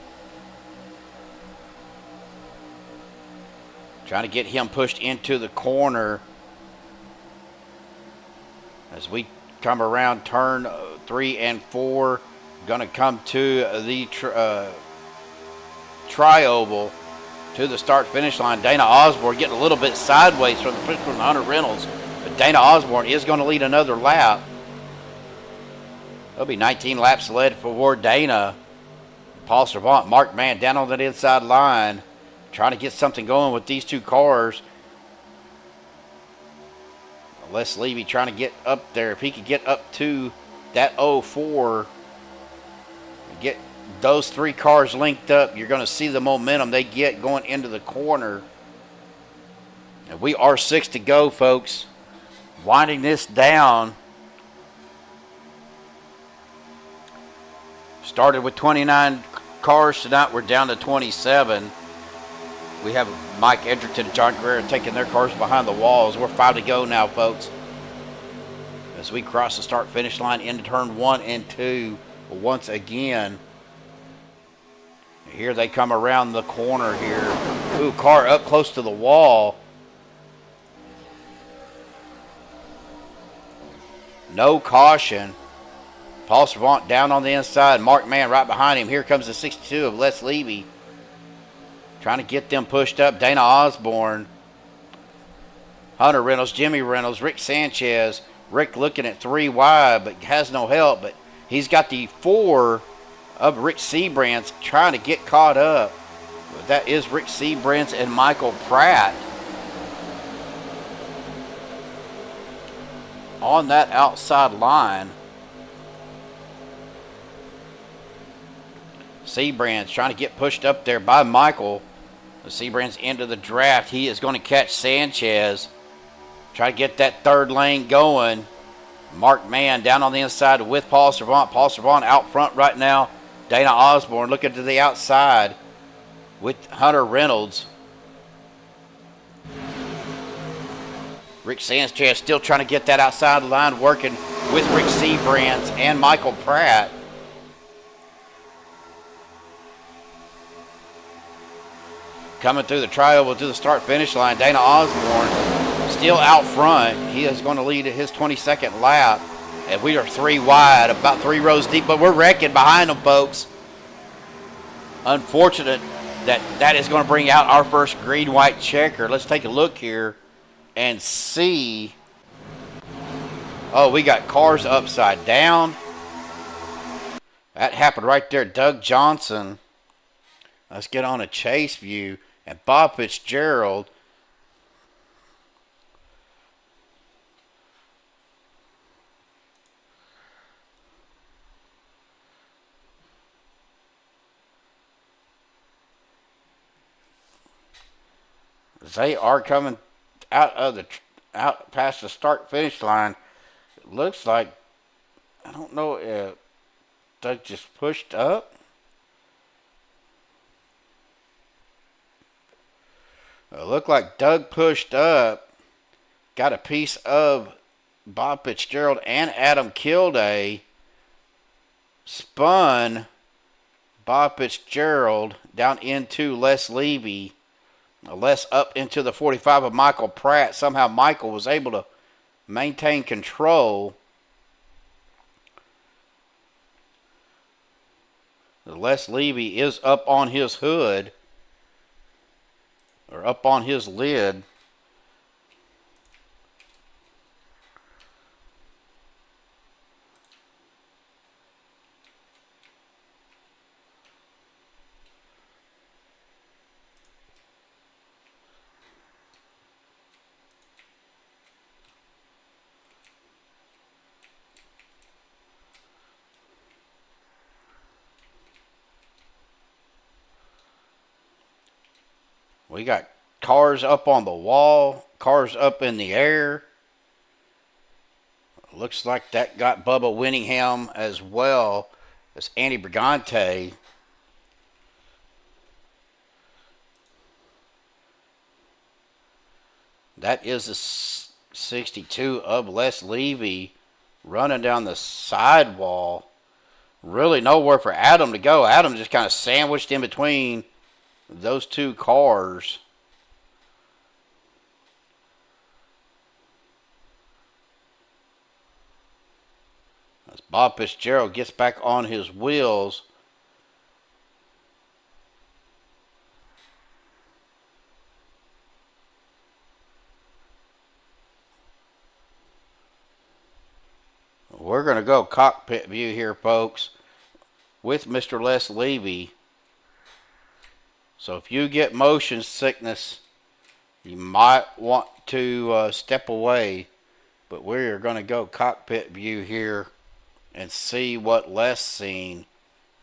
Trying to get him pushed into the corner. As we come around turn 3 and 4. Going to come to the tri-oval. To the start finish line. Dana Osborne getting a little bit sideways from the push from Hunter Reynolds. But Dana Osborne is going to lead another lap. There'll be 19 laps led for Dana. Paul Servant, Mark Mann down on that inside line. Trying to get something going with these 2 cars. Les Levy trying to get up there. If he could get up to that 04. Get those 3 cars linked up. You're going to see the momentum they get going into the corner. And we are 6 to go, folks. Winding this down. Started with 29 cars tonight. We're down to 27. We have Mike Edgerton and John Guerrero taking their cars behind the walls. We're 5 to go now, folks. As we cross the start-finish line into turn 1 and 2 once again. Here they come around the corner here. Ooh, car up close to the wall. No caution. Paul Servant down on the inside. Mark Mann right behind him. Here comes the 62 of Les Levy. Trying to get them pushed up. Dana Osborne. Hunter Reynolds, Jimmy Reynolds, Rick Sanchez. Rick looking at 3 wide, but has no help. But he's got the 4 of Rick Sebrands trying to get caught up. But that is Rick Sebrands and Michael Pratt. On that outside line. Sebrands trying to get pushed up there by Michael. The Sebrands into the draft. He is going to catch Sanchez. Try to get that 3rd lane going. Mark Mann down on the inside with Paul Servant. Paul Servant out front right now. Dana Osborne looking to the outside with Hunter Reynolds. Rick Sanchez still trying to get that outside line working with Rick Sebrands and Michael Pratt. Coming through the tri-oval to the start-finish line, Dana Osborne still out front. He is going to lead at his 22nd lap. And we are 3 wide, about 3 rows deep, but we're wrecking behind them, folks. Unfortunate that is going to bring out our first green-white checker. Let's take a look here and see. Oh, we got cars upside down. That happened right there. Doug Johnson. Let's get on a chase view. And Bob Fitzgerald. They are coming out past the start finish line. Looks like, I don't know if Doug just pushed up. It looked like Doug pushed up, got a piece of Bob Fitzgerald and Adam Kilday, spun Bob Fitzgerald down into Les Levy, Les up into the 45 of Michael Pratt. Somehow Michael was able to maintain control. Les Levy is up on his hood, or up on his lid. We got cars up on the wall, cars up in the air. Looks like that got Bubba Winningham as well as Andy Brigante. That is the 62 of Les Levy running down the sidewall. Really nowhere for Adam to go. Adam just kind of sandwiched in between those two cars. As Bob Fitzgerald gets back on his wheels. We're going to go cockpit view here, folks, with Mr. Les Levy. So if you get motion sickness, you might want to step away. But we're going to go cockpit view here and see what Les seen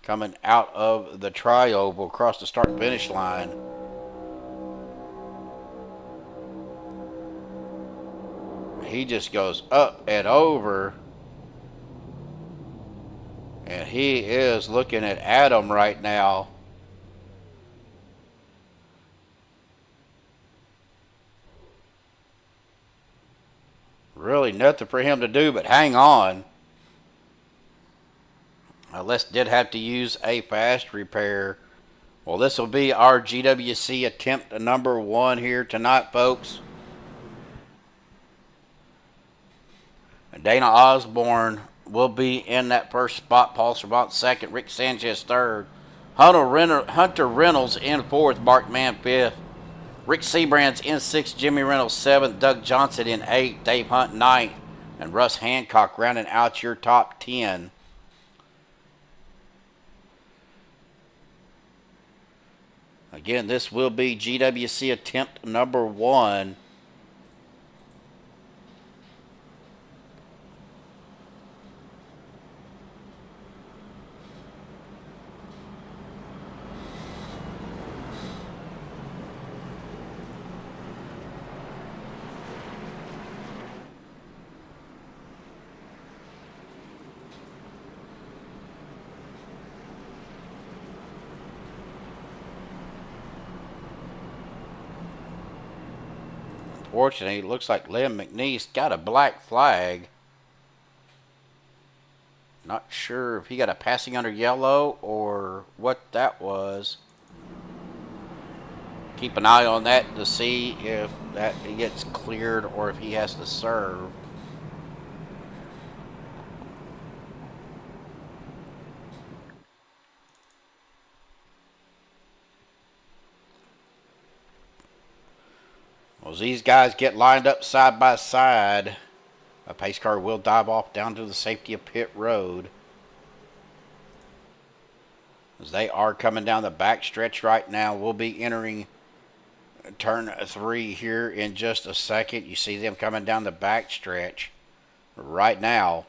coming out of the tri-oval across the start finish line. He just goes up and over. And he is looking at Adam right now. Really nothing for him to do but hang on. Les did have to use a fast repair. Well, this will be our GWC attempt number 1 here tonight, folks. Dana Osborne will be in that first spot. Paul Servant second. Rick Sanchez third. Hunter Reynolds in fourth. Mark Mann fifth. Rick Seabrand's in 6th, Jimmy Reynolds 7th, Doug Johnson in 8th, Dave Hunt 9th, and Russ Hancock rounding out your top 10. Again, this will be GWC attempt number 1. Unfortunately, it looks like Liam McNeese got a black flag. Not sure if he got a passing under yellow or what that was. Keep an eye on that to see if that gets cleared or if he has to serve. As these guys get lined up side by side, a pace car will dive off down to the safety of pit road. As they are coming down the back stretch right now, we'll be entering turn 3 here in just a second. You see them coming down the back stretch right now.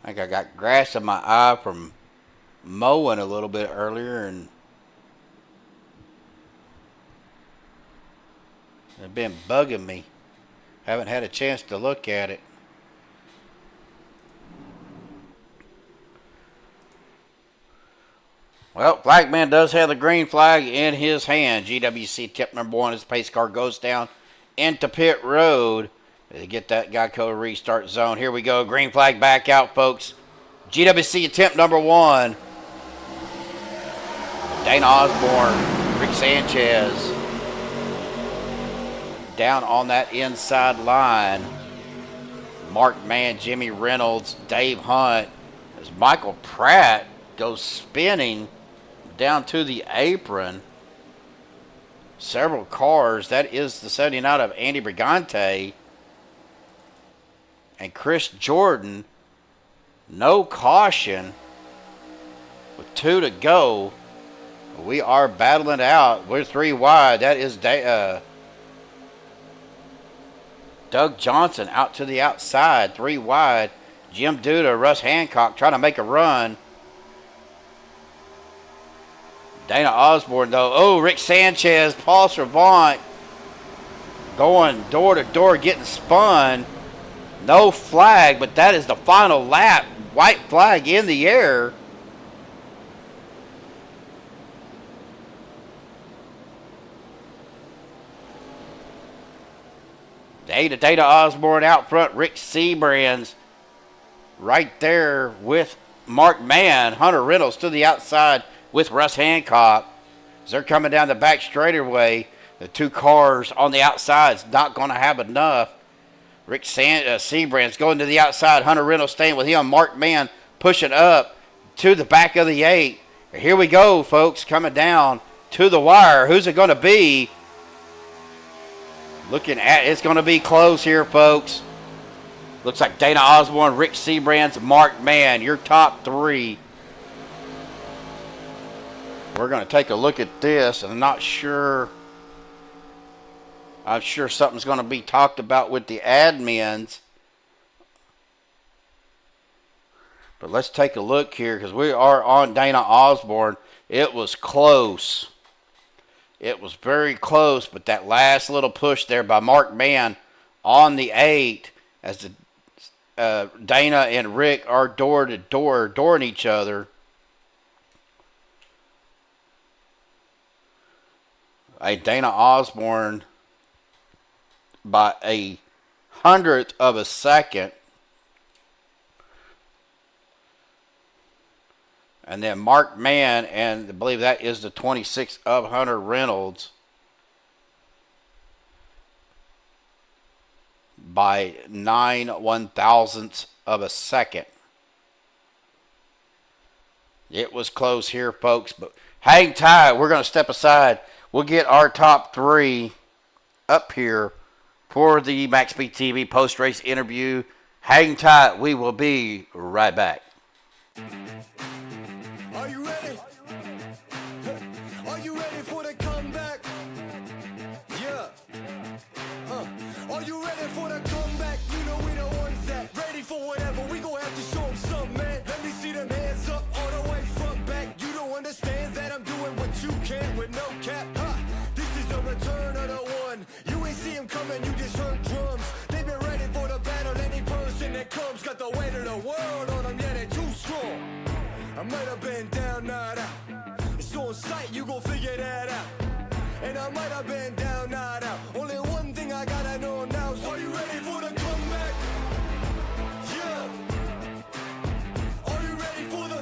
I think I got grass in my eye from mowing a little bit earlier, and it's been bugging me. Haven't had a chance to look at it. Well, Flagman does have the green flag in his hand. GWC tip number 1 as the pace car goes down into pit road. They get that Geico restart zone. Here we go. Green flag back out, folks. GWC attempt number 1. Dana Osborne, Rick Sanchez. Down on that inside line. Mark Mann, Jimmy Reynolds, Dave Hunt. As Michael Pratt goes spinning down to the apron. Several cars. That is the 79 of Andy Brigante. And Chris Jordan, no caution with 2 to go. We are battling out. We're 3 wide. That is Doug Johnson out to the outside, 3 wide. Jim Duda, Russ Hancock trying to make a run. Dana Osborne, though. Oh, Rick Sanchez, Paul Servant going door to door, getting spun. No flag, but that is the final lap. White flag in the air. Dana Osborne out front. Rick Seabrands right there with Mark Mann. Hunter Reynolds to the outside with Russ Hancock. As they're coming down the back straightaway, the 2 cars on the outside is not going to have enough. Rick Seabrands going to the outside. Hunter Reynolds staying with him. Mark Mann pushing up to the back of the 8. Here we go, folks, coming down to the wire. Who's it going to be? Looking at it's going to be close here, folks. Looks like Dana Osborne, Rick Seabrands, Mark Mann, your top 3. We're going to take a look at this, and I'm sure something's going to be talked about with the admins. But let's take a look here because we are on Dana Osborne. It was close. It was very close, but that last little push there by Mark Mann on the 8 as Dana and Rick are door to door, dooring each other. Dana Osborne by a 100th of a second. And then Mark Mann, and I believe that is the 26th of Hunter Reynolds, by 9 1/1000ths of a second. It was close here, folks, but hang tight. We're going to step aside. We'll get our top 3 up here for the MaxspeedTV TV post-race interview. Hang tight. We will be right back. Are you ready? Are you ready for the comeback? Yeah. Are you ready for the comeback? You know we the ones that ready for whatever. We gon' have to show them something, man. Let me see them hands up all the way front back. You don't understand that I'm doing what you can't with no cap. This is the return of the one. You ain't see him coming, you just heard drums. They've been ready for the battle. Any person that comes got the weight of the world on them. Yeah, they're too strong. I might have been down, not out. It's on sight, you gon' figure that out. And I might have been down, not out. Only one thing I gotta know now is, are you ready for the comeback? Yeah. Are you ready for the...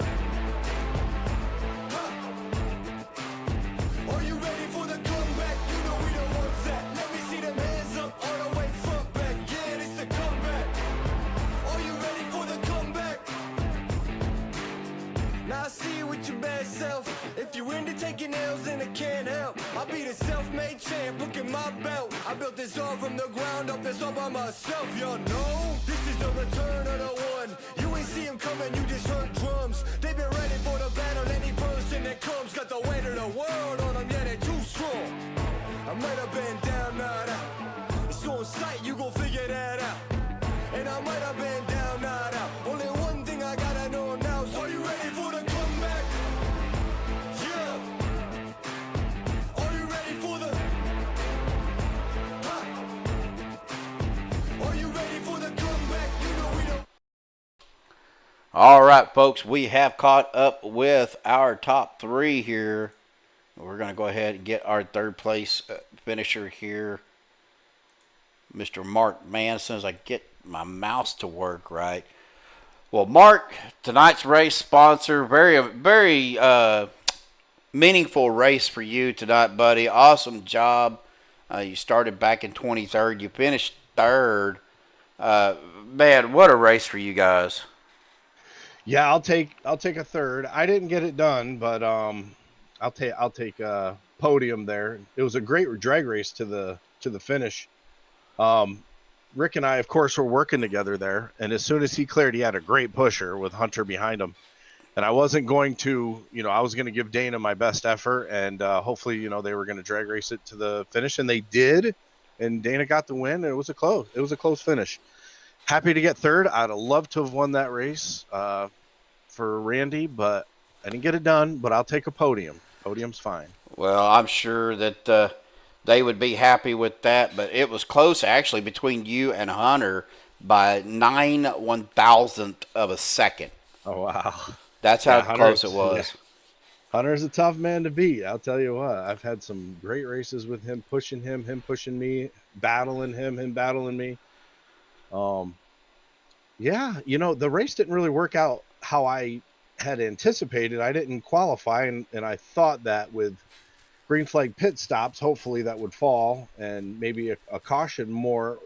Are you ready for the comeback? You know we the ones that... Let me see them hands up all the way front back. Yeah, it's the comeback. Are you ready for the comeback? Now I see you with your bad self. If you're into taking L's, then I can't help. I'll be the self-made champ, look at my belt. I built this all from the ground up, it's all by myself, y'all know. This is the return of the one. You ain't see him coming, you just heard drums. They've been ready for the battle, any person that comes got the weight of the world on them, yeah, they're too strong. I might have been down, not out. It's on sight, you gon' figure that out. And I might have been down, not out. Only one thing I got All right, folks, we have caught up with our top 3 here. We're going to go ahead and get our third place finisher here, Mr. Mark Manson, as I get my mouse to work right. Well, Mark, tonight's race sponsor, very meaningful race for you tonight, buddy. Awesome job. You started back in 23rd. You finished 3rd. Man, what a race for you guys. Yeah, I'll take a 3rd. I didn't get it done, but I'll take a podium there. It was a great drag race to the finish. Rick and I, of course, were working together there, and as soon as he cleared, he had a great pusher with Hunter behind him. And I wasn't going to, I was going to give Dana my best effort, and hopefully, they were going to drag race it to the finish, and they did. And Dana got the win, and it was a close finish. Happy to get 3rd. I'd have loved to have won that race for Randy, but I didn't get it done. But I'll take a podium. Podium's fine. Well, I'm sure that they would be happy with that, but it was close actually between you and Hunter by 9/1000th of a second. Oh wow. That's how close it was. Yeah. Hunter's a tough man to beat. I'll tell you what. I've had some great races with him pushing pushing me, battling him battling me. Yeah, the race didn't really work out how I had anticipated. I didn't qualify, and I thought that with green flag pit stops, hopefully that would fall, and maybe a caution or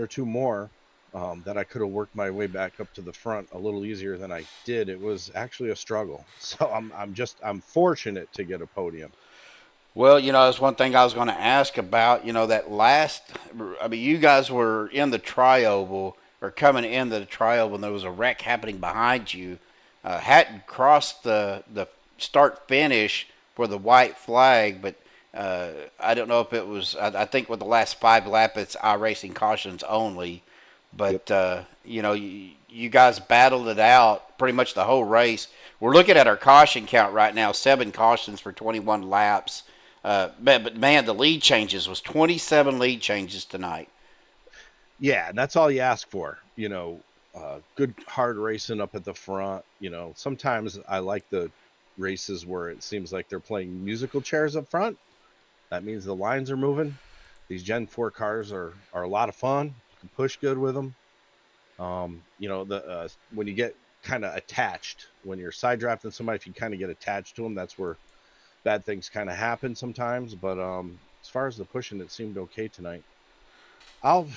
two more. That I could have worked my way back up to the front a little easier than I did. It was actually a struggle. So I'm fortunate to get a podium. Well, that's one thing I was going to ask about. That last, you guys were in the tri-oval or coming into the tri-oval, and there was a wreck happening behind you. Hadn't crossed the start finish for the white flag, but I don't know if it was. I think with the last 5 laps, it's iRacing cautions only. But, you guys battled it out pretty much the whole race. We're looking at our caution count right now, 7 cautions for 21 laps. But man, the lead changes was 27 lead changes tonight. Yeah, and that's all you ask for. Good hard racing up at the front. Sometimes I like the races where it seems like they're playing musical chairs up front. That means the lines are moving. These Gen 4 cars are a lot of fun. Can push good with them. When you get kind of attached, when you're side drafting somebody, if you kind of get attached to them, that's where bad things kind of happen sometimes. But as far as the pushing, it seemed okay tonight. I'm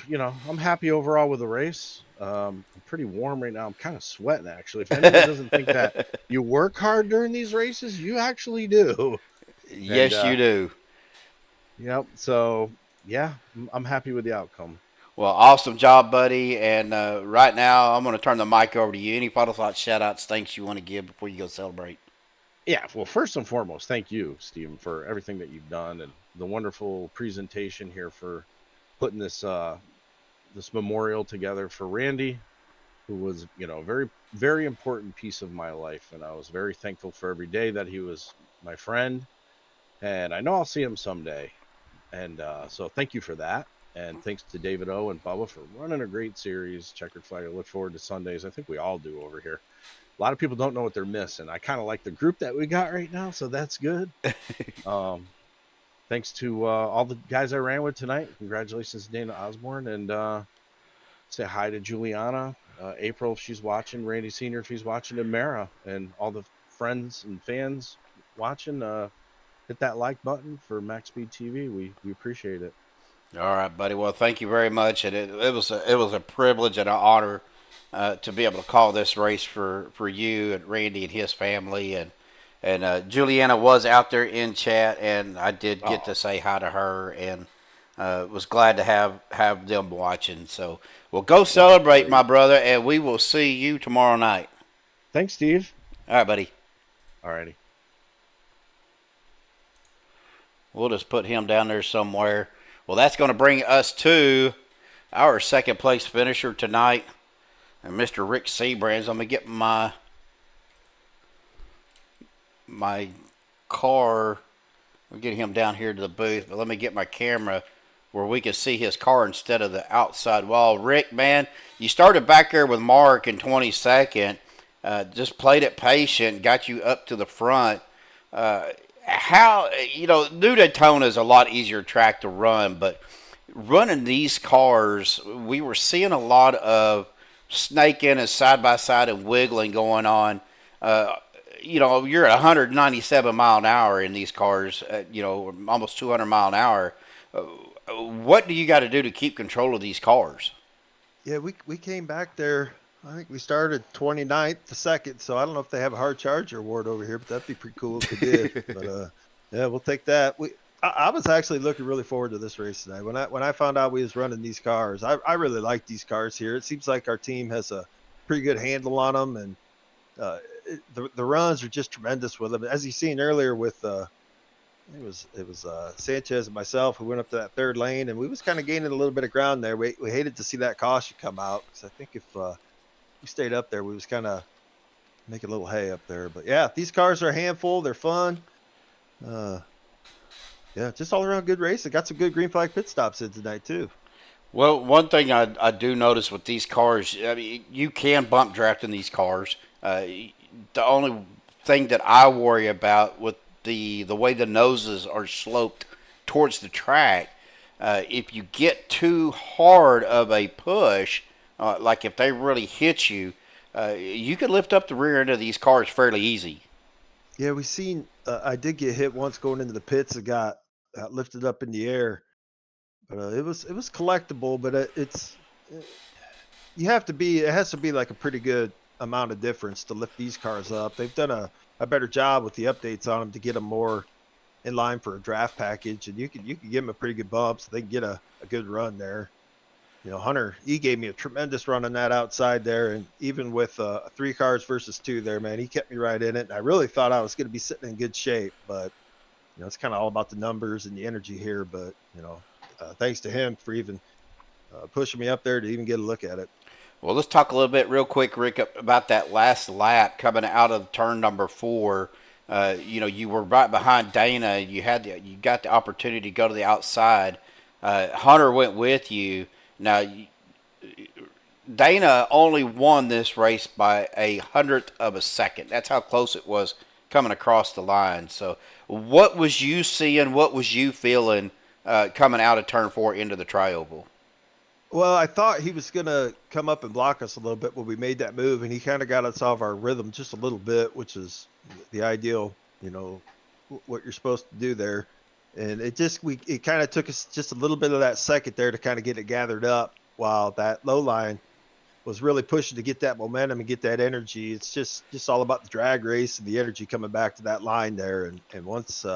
happy overall with the race. I'm pretty warm right now. I'm kind of sweating actually. If anyone doesn't think that you work hard during these races, you actually do. Yes, you do. Yep. So yeah, I'm happy with the outcome. Well, awesome job, buddy. And right now, I'm going to turn the mic over to you. Any final thoughts, shout-outs, thanks you want to give before you go celebrate? Yeah, well, first and foremost, thank you, Stephen, for everything that you've done and the wonderful presentation here for putting this this memorial together for Randy, who was, a very, very important piece of my life. And I was very thankful for every day that he was my friend. And I know I'll see him someday. And so thank you for that. And thanks to David O and Bubba for running a great series. Checkered Flag. I look forward to Sundays. I think we all do over here. A lot of people don't know what they're missing. I kind of like the group that we got right now, so that's good. Thanks to all the guys I ran with tonight. Congratulations to Dana Osborne. And say hi to Juliana, April if she's watching, Randy Sr. if he's watching, and Mara, and all the friends and fans watching. Hit that like button for Maxspeed TV. We appreciate it. All right, buddy. Well, thank you very much. And it was a privilege and an honor to be able to call this race for you and Randy and his family. And Juliana was out there in chat, and I did get to say hi to her, and was glad to have them watching. So we'll go celebrate, my brother, and we will see you tomorrow night. Thanks, Steve. All right, buddy. All righty. We'll just put him down there somewhere. Well, that's going to bring us to our second place finisher tonight, and Mr. Rick Seabrands. I'm going to get my car. We'll get him down here to the booth, but let me get my camera where we could see his car instead of the outside wall. Rick, man, you started back there with Mark in 22nd, just played it patient, got you up to the front. How, New Daytona is a lot easier track to run, but running these cars, we were seeing a lot of snaking and side by side and wiggling going on. You're at 197 mile an hour in these cars, almost 200 mile an hour. What do you got to do to keep control of these cars? Yeah, we came back there. I think we started 29th to second, so I don't know if they have a hard charger award over here, but that'd be pretty cool if they did. But yeah, we'll take that. I was actually looking really forward to this race tonight. When I found out we was running these cars, I really like these cars here. It seems like our team has a pretty good handle on them, and the runs are just tremendous with them. As you seen earlier with it was Sanchez and myself who went up to that third lane, and we was kind of gaining a little bit of ground there. We hated to see that caution come out, because I think if we stayed up there, we was kind of making a little hay up there. But yeah, these cars are a handful. They're fun. Yeah, just all around good race. They got some good green flag pit stops in tonight too. Well, one thing I do notice with these cars, I mean, you can bump draft in these cars. The only thing that I worry about with the way the noses are sloped towards the track, if you get too hard of a push, like if they really hit you, you could lift up the rear end of these cars fairly easy. Yeah, we seen. I did get hit once going into the pits. It got lifted up in the air, but it was collectible. But you have to be. It has to be like a pretty good amount of difference to lift these cars up. They've done a better job with the updates on them to get them more in line for a draft package, and you can give them a pretty good bump so they can get a good run there. Hunter, he gave me a tremendous run on that outside there, and even with 3 cars versus 2 there, man, he kept me right in it, and I really thought I was going to be sitting in good shape, but it's kind of all about the numbers and the energy here, but thanks to him for even pushing me up there to even get a look at it. Well, let's talk a little bit real quick, Rick, about that last lap coming out of turn number 4. You were right behind Dana. You got the opportunity to go to the outside. Hunter went with you. Now, Dana only won this race by 1/100th of a second. That's how close it was coming across the line. So, what was you seeing? What was you feeling coming out of turn 4 into the tri-oval? Well, I thought he was going to come up and block us a little bit when we made that move, and he kind of got us off our rhythm just a little bit, which is the ideal, what you're supposed to do there. And it kind of took us just a little bit of that second there to kind of get it gathered up, while that low line was really pushing to get that momentum and get that energy. It's just all about the drag race and the energy coming back to that line there. And once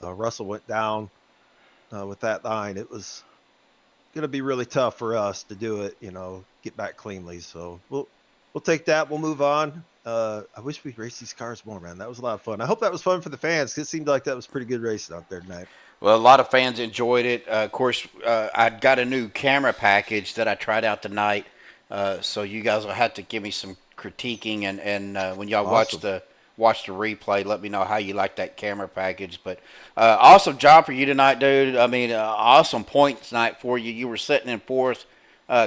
Russell went down with that line, it was going to be really tough for us to do it, get back cleanly. So we'll take that. We'll move on. I wish we raced these cars more, man. That was a lot of fun. I hope that was fun for the fans. It seemed like that was pretty good racing out there tonight. Well, a lot of fans enjoyed it. Of course, I got a new camera package that I tried out tonight. So you guys will have to give me some critiquing, and when y'all Awesome. watch the replay, let me know how you like that camera package. But awesome job for you tonight, dude. I mean, awesome points night for you. You were sitting in 4th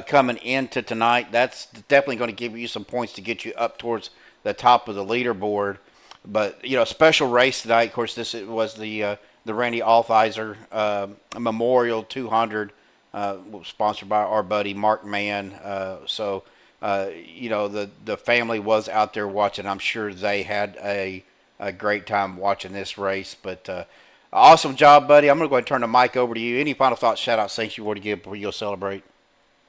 coming into tonight. That's definitely going to give you some points to get you up towards the top of the leaderboard. But special race tonight. Of course, this was the Randy Althiser Memorial 200, sponsored by our buddy Mark Mann. So the family was out there watching. I'm sure they had a great time watching this race. But awesome job, buddy. I'm going to go ahead and turn the mic over to you. Any final thoughts, shout-out, thanks you want to give before you go celebrate?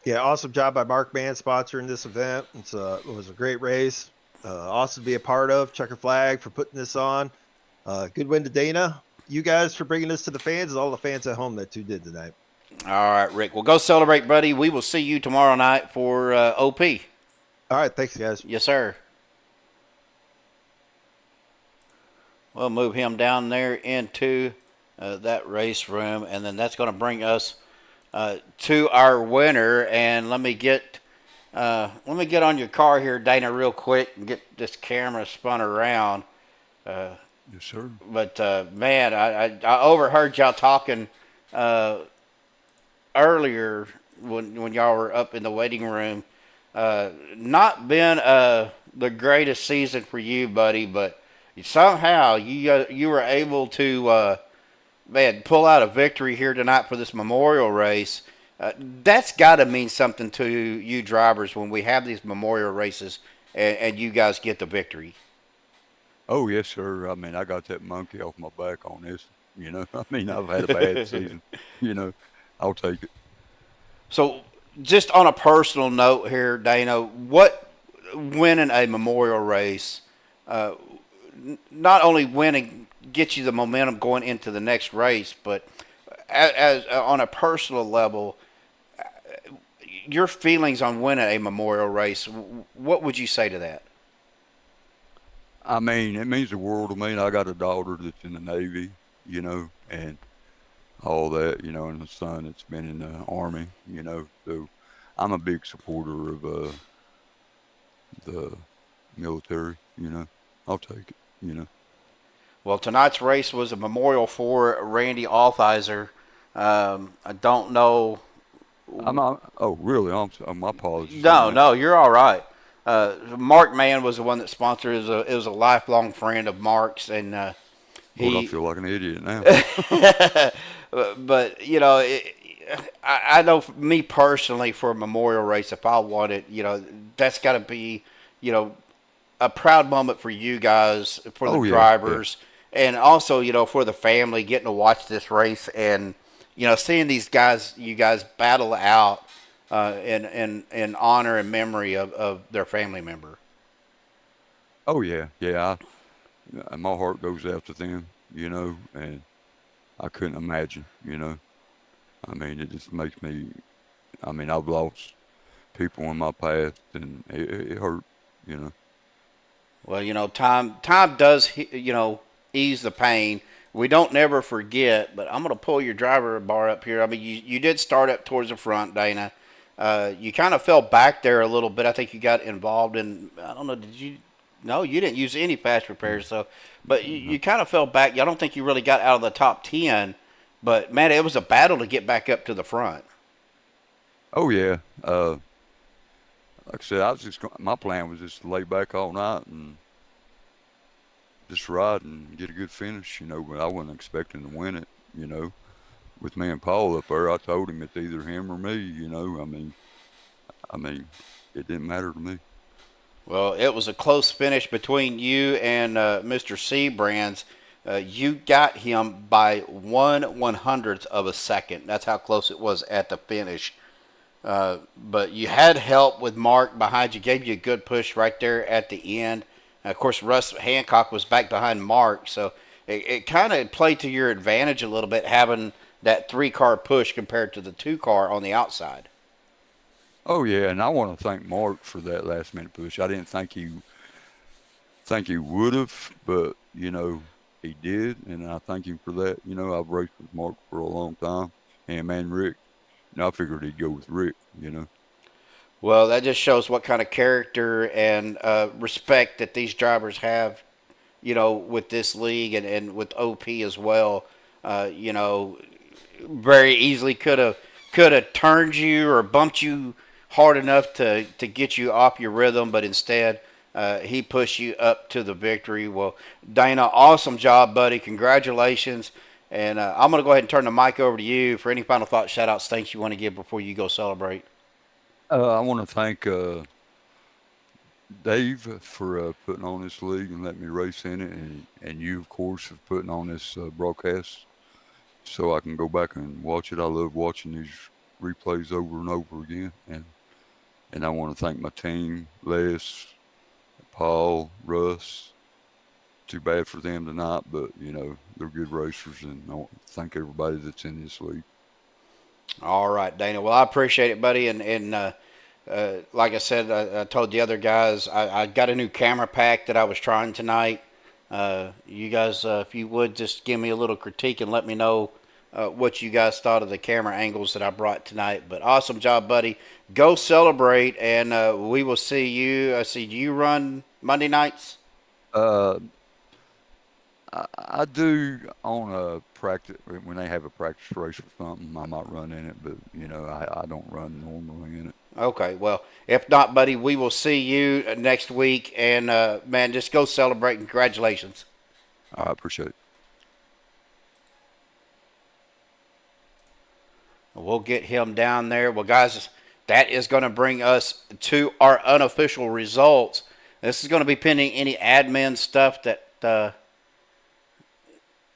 Yeah, awesome job by Mark Mann sponsoring this event. It was a great race. Awesome to be a part of. Checker Flag for putting this on. Good win to Dana. You guys for bringing this to the fans, and all the fans at home that too did tonight. All right, Rick. Well, go celebrate, buddy. We will see you tomorrow night for OP. All right, thanks, guys. Yes, sir. We'll move him down there into that race room, and then that's going to bring us to our winner. And let me get on your car here, Dana, real quick, and get this camera spun around. Yes, sir. But man, I overheard y'all talking earlier when y'all were up in the waiting room. Not been the greatest season for you, buddy, but somehow you were able to pull out a victory here tonight for this memorial race. That's got to mean something to you drivers when we have these memorial races and you guys get the victory. Oh, yes, sir. I mean, I got that monkey off my back on this. You know, I mean, I've had a bad season. You know, I'll take it. So, just on a personal note here, Dana, what winning a memorial race, not only winning gets you the momentum going into the next race, but as on a personal level, your feelings on winning a memorial race, what would you say to that? I mean, it means the world to me. I got a daughter that's in the Navy, you know, and all that, you know, and a son that's been in the Army, you know. So I'm a big supporter of the military, you know. I'll take it, you know. Well, tonight's race was a memorial for Randy Althiser. I don't know. Oh, really? My apologies. No, you're all right. Mark Mann was the one that sponsored. It was a lifelong friend of Mark's, and I feel like an idiot now. But you know, I know for me personally, for a memorial race, if I won it, you know, that's got to be, you know, a proud moment for you guys, for the drivers, and also, you know, for the family getting to watch this race and, you know, seeing you guys battle out in honor and memory of their family member. Oh yeah. My heart goes out to them, you know, and I couldn't imagine, you know. I mean, it just makes me. I mean, I've lost people in my past, and it hurt, you know. Well, you know, time does, you know, ease the pain. We don't never forget, but I'm going to pull your driver bar up here. I mean, you did start up towards the front, Dana. You kind of fell back there a little bit. I think you got involved in, I don't know, no, you didn't use any fast repairs, so, but you kind of fell back. I don't think you really got out of the top 10, but, man, it was a battle to get back up to the front. Oh, yeah. Like I said, my plan was just to lay back all night and just ride and get a good finish, you know, but I wasn't expecting to win it, you know. With me and Paul up there, I told him it's either him or me, you know. I mean, it didn't matter to me. Well, it was a close finish between you and Mr. Seabrands. You got him by 1/100th of a second. That's how close it was at the finish. But you had help with Mark behind you, gave you a good push right there at the end. Of course, Russ Hancock was back behind Mark, so it kind of played to your advantage a little bit having that 3-car push compared to the 2-car on the outside. Oh yeah, and I want to thank Mark for that last-minute push. I didn't think he would have, but you know he did, and I thank him for that. You know, I've raced with Mark for a long time, and man, Rick. And I figured he'd go with Rick, you know. Well, that just shows what kind of character and respect that these drivers have, you know, with this league and with OP as well. You know, very easily could have turned you or bumped you hard enough to get you off your rhythm, but instead he pushed you up to the victory. Well, Dana, awesome job, buddy. Congratulations. And I'm going to go ahead and turn the mic over to you for any final thoughts, shout-outs, thanks you want to give before you go celebrate. I want to thank Dave for putting on this league and letting me race in it, and you, of course, for putting on this broadcast so I can go back and watch it. I love watching these replays over and over again. And I want to thank my team, Les, Paul, Russ. Too bad for them tonight, but, you know, they're good racers, and I want to thank everybody that's in this league. All right, Dana. Well, I appreciate it, buddy. And like I said, I told the other guys, I got a new camera pack that I was trying tonight. You guys, if you would, just give me a little critique and let me know what you guys thought of the camera angles that I brought tonight. But awesome job, buddy. Go celebrate, and we will see you. Do you run Monday nights? I do on a practice when they have a practice race or something. I might run in it, but I don't run normally in it. Okay, well, if not, buddy, we will see you next week. And man, just go celebrate and congratulations. I appreciate it. We'll get him down there. Well, guys, that is going to bring us to our unofficial results. This is going to be pending any admin stuff that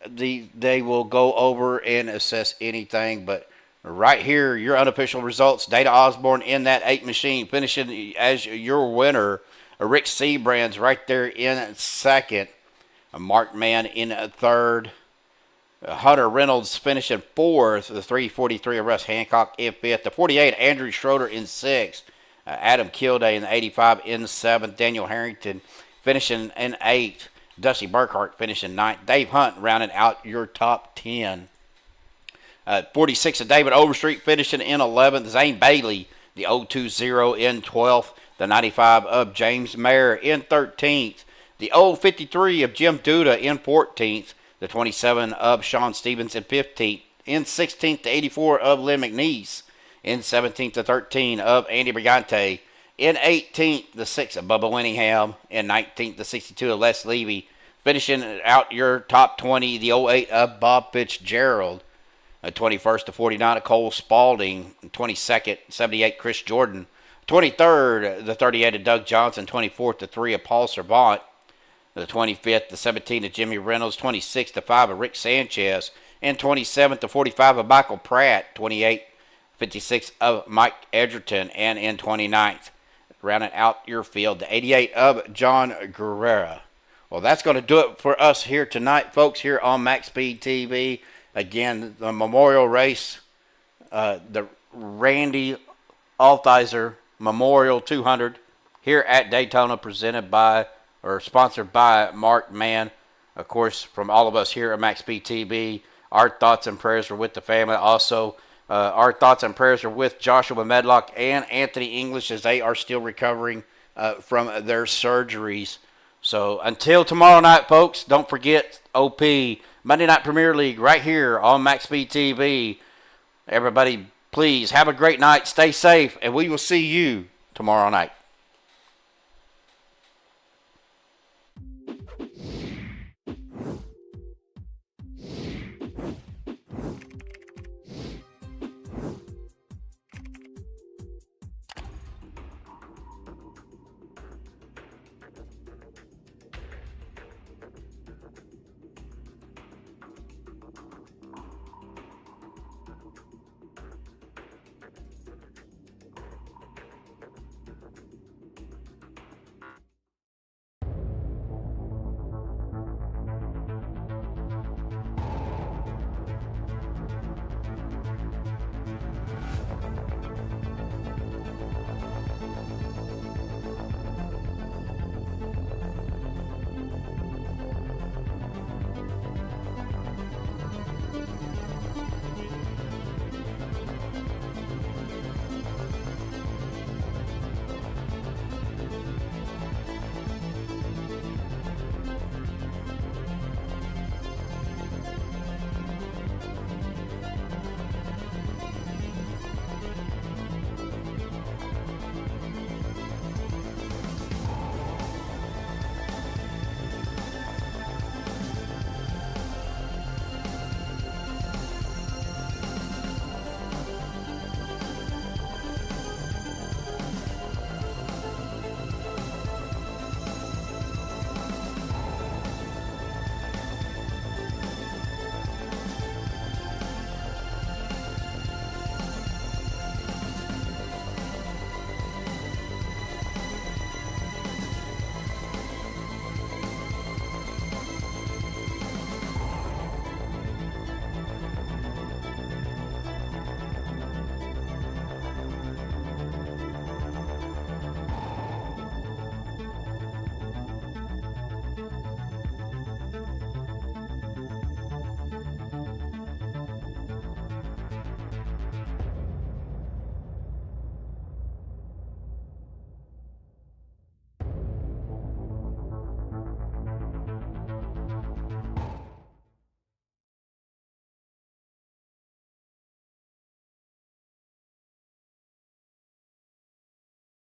they will go over and assess anything. But right here, your unofficial results. Data Osborne in that 8 machine, finishing as your winner. Rick Seabrands right there in second. Mark Mann in third. Hunter Reynolds finishing fourth. The 343 of Russ Hancock in fifth. The 48, Andrew Schroeder in sixth. Adam Kilday in the 85 in seventh. Daniel Harrington finishing in eighth. Dusty Burkhart finishing ninth. Dave Hunt rounding out your top 10. 46 of David Overstreet finishing in 11th. Zane Bailey, the 020 in 12th. The 95 of James Mayer in 13th. The 053 of Jim Duda in 14th. The 27 of Sean Stevens in 15th. In 16th, the 84 of Lynn McNeese. In 17th, the 13 of Andy Brigante. In 18th, the 6 of Bubba Winningham. In 19th, the 62 of Les Levy. Finishing out your top 20, the 08 of Bob Fitzgerald. 21st to 49 of Cole Spalding. 22nd, 78 Chris Jordan. 23rd, the 38 of Doug Johnson. 24th, the 3 of Paul Servant. The 25th, the 17 of Jimmy Reynolds. 26th, the 5 of Rick Sanchez. And 27th, the 45 of Michael Pratt. 28, 56 of Mike Edgerton. And in 29th, rounding out your field, the 88 of John Guerrera. Well, that's going to do it for us here tonight, folks, here on MaxspeedTV. TV. Again, the Memorial Race, the Randy Althiser Memorial 200 here at Daytona, presented by or sponsored by Mark Mann. Of course, from all of us here at MaxspeedTV, our thoughts and prayers are with the family. Also, our thoughts and prayers are with Joshua Medlock and Anthony English as they are still recovering from their surgeries. So until tomorrow night, folks, don't forget OP, Monday Night Premier League right here on MaxspeedTV. Everybody, please have a great night. Stay safe, and we will see you tomorrow night.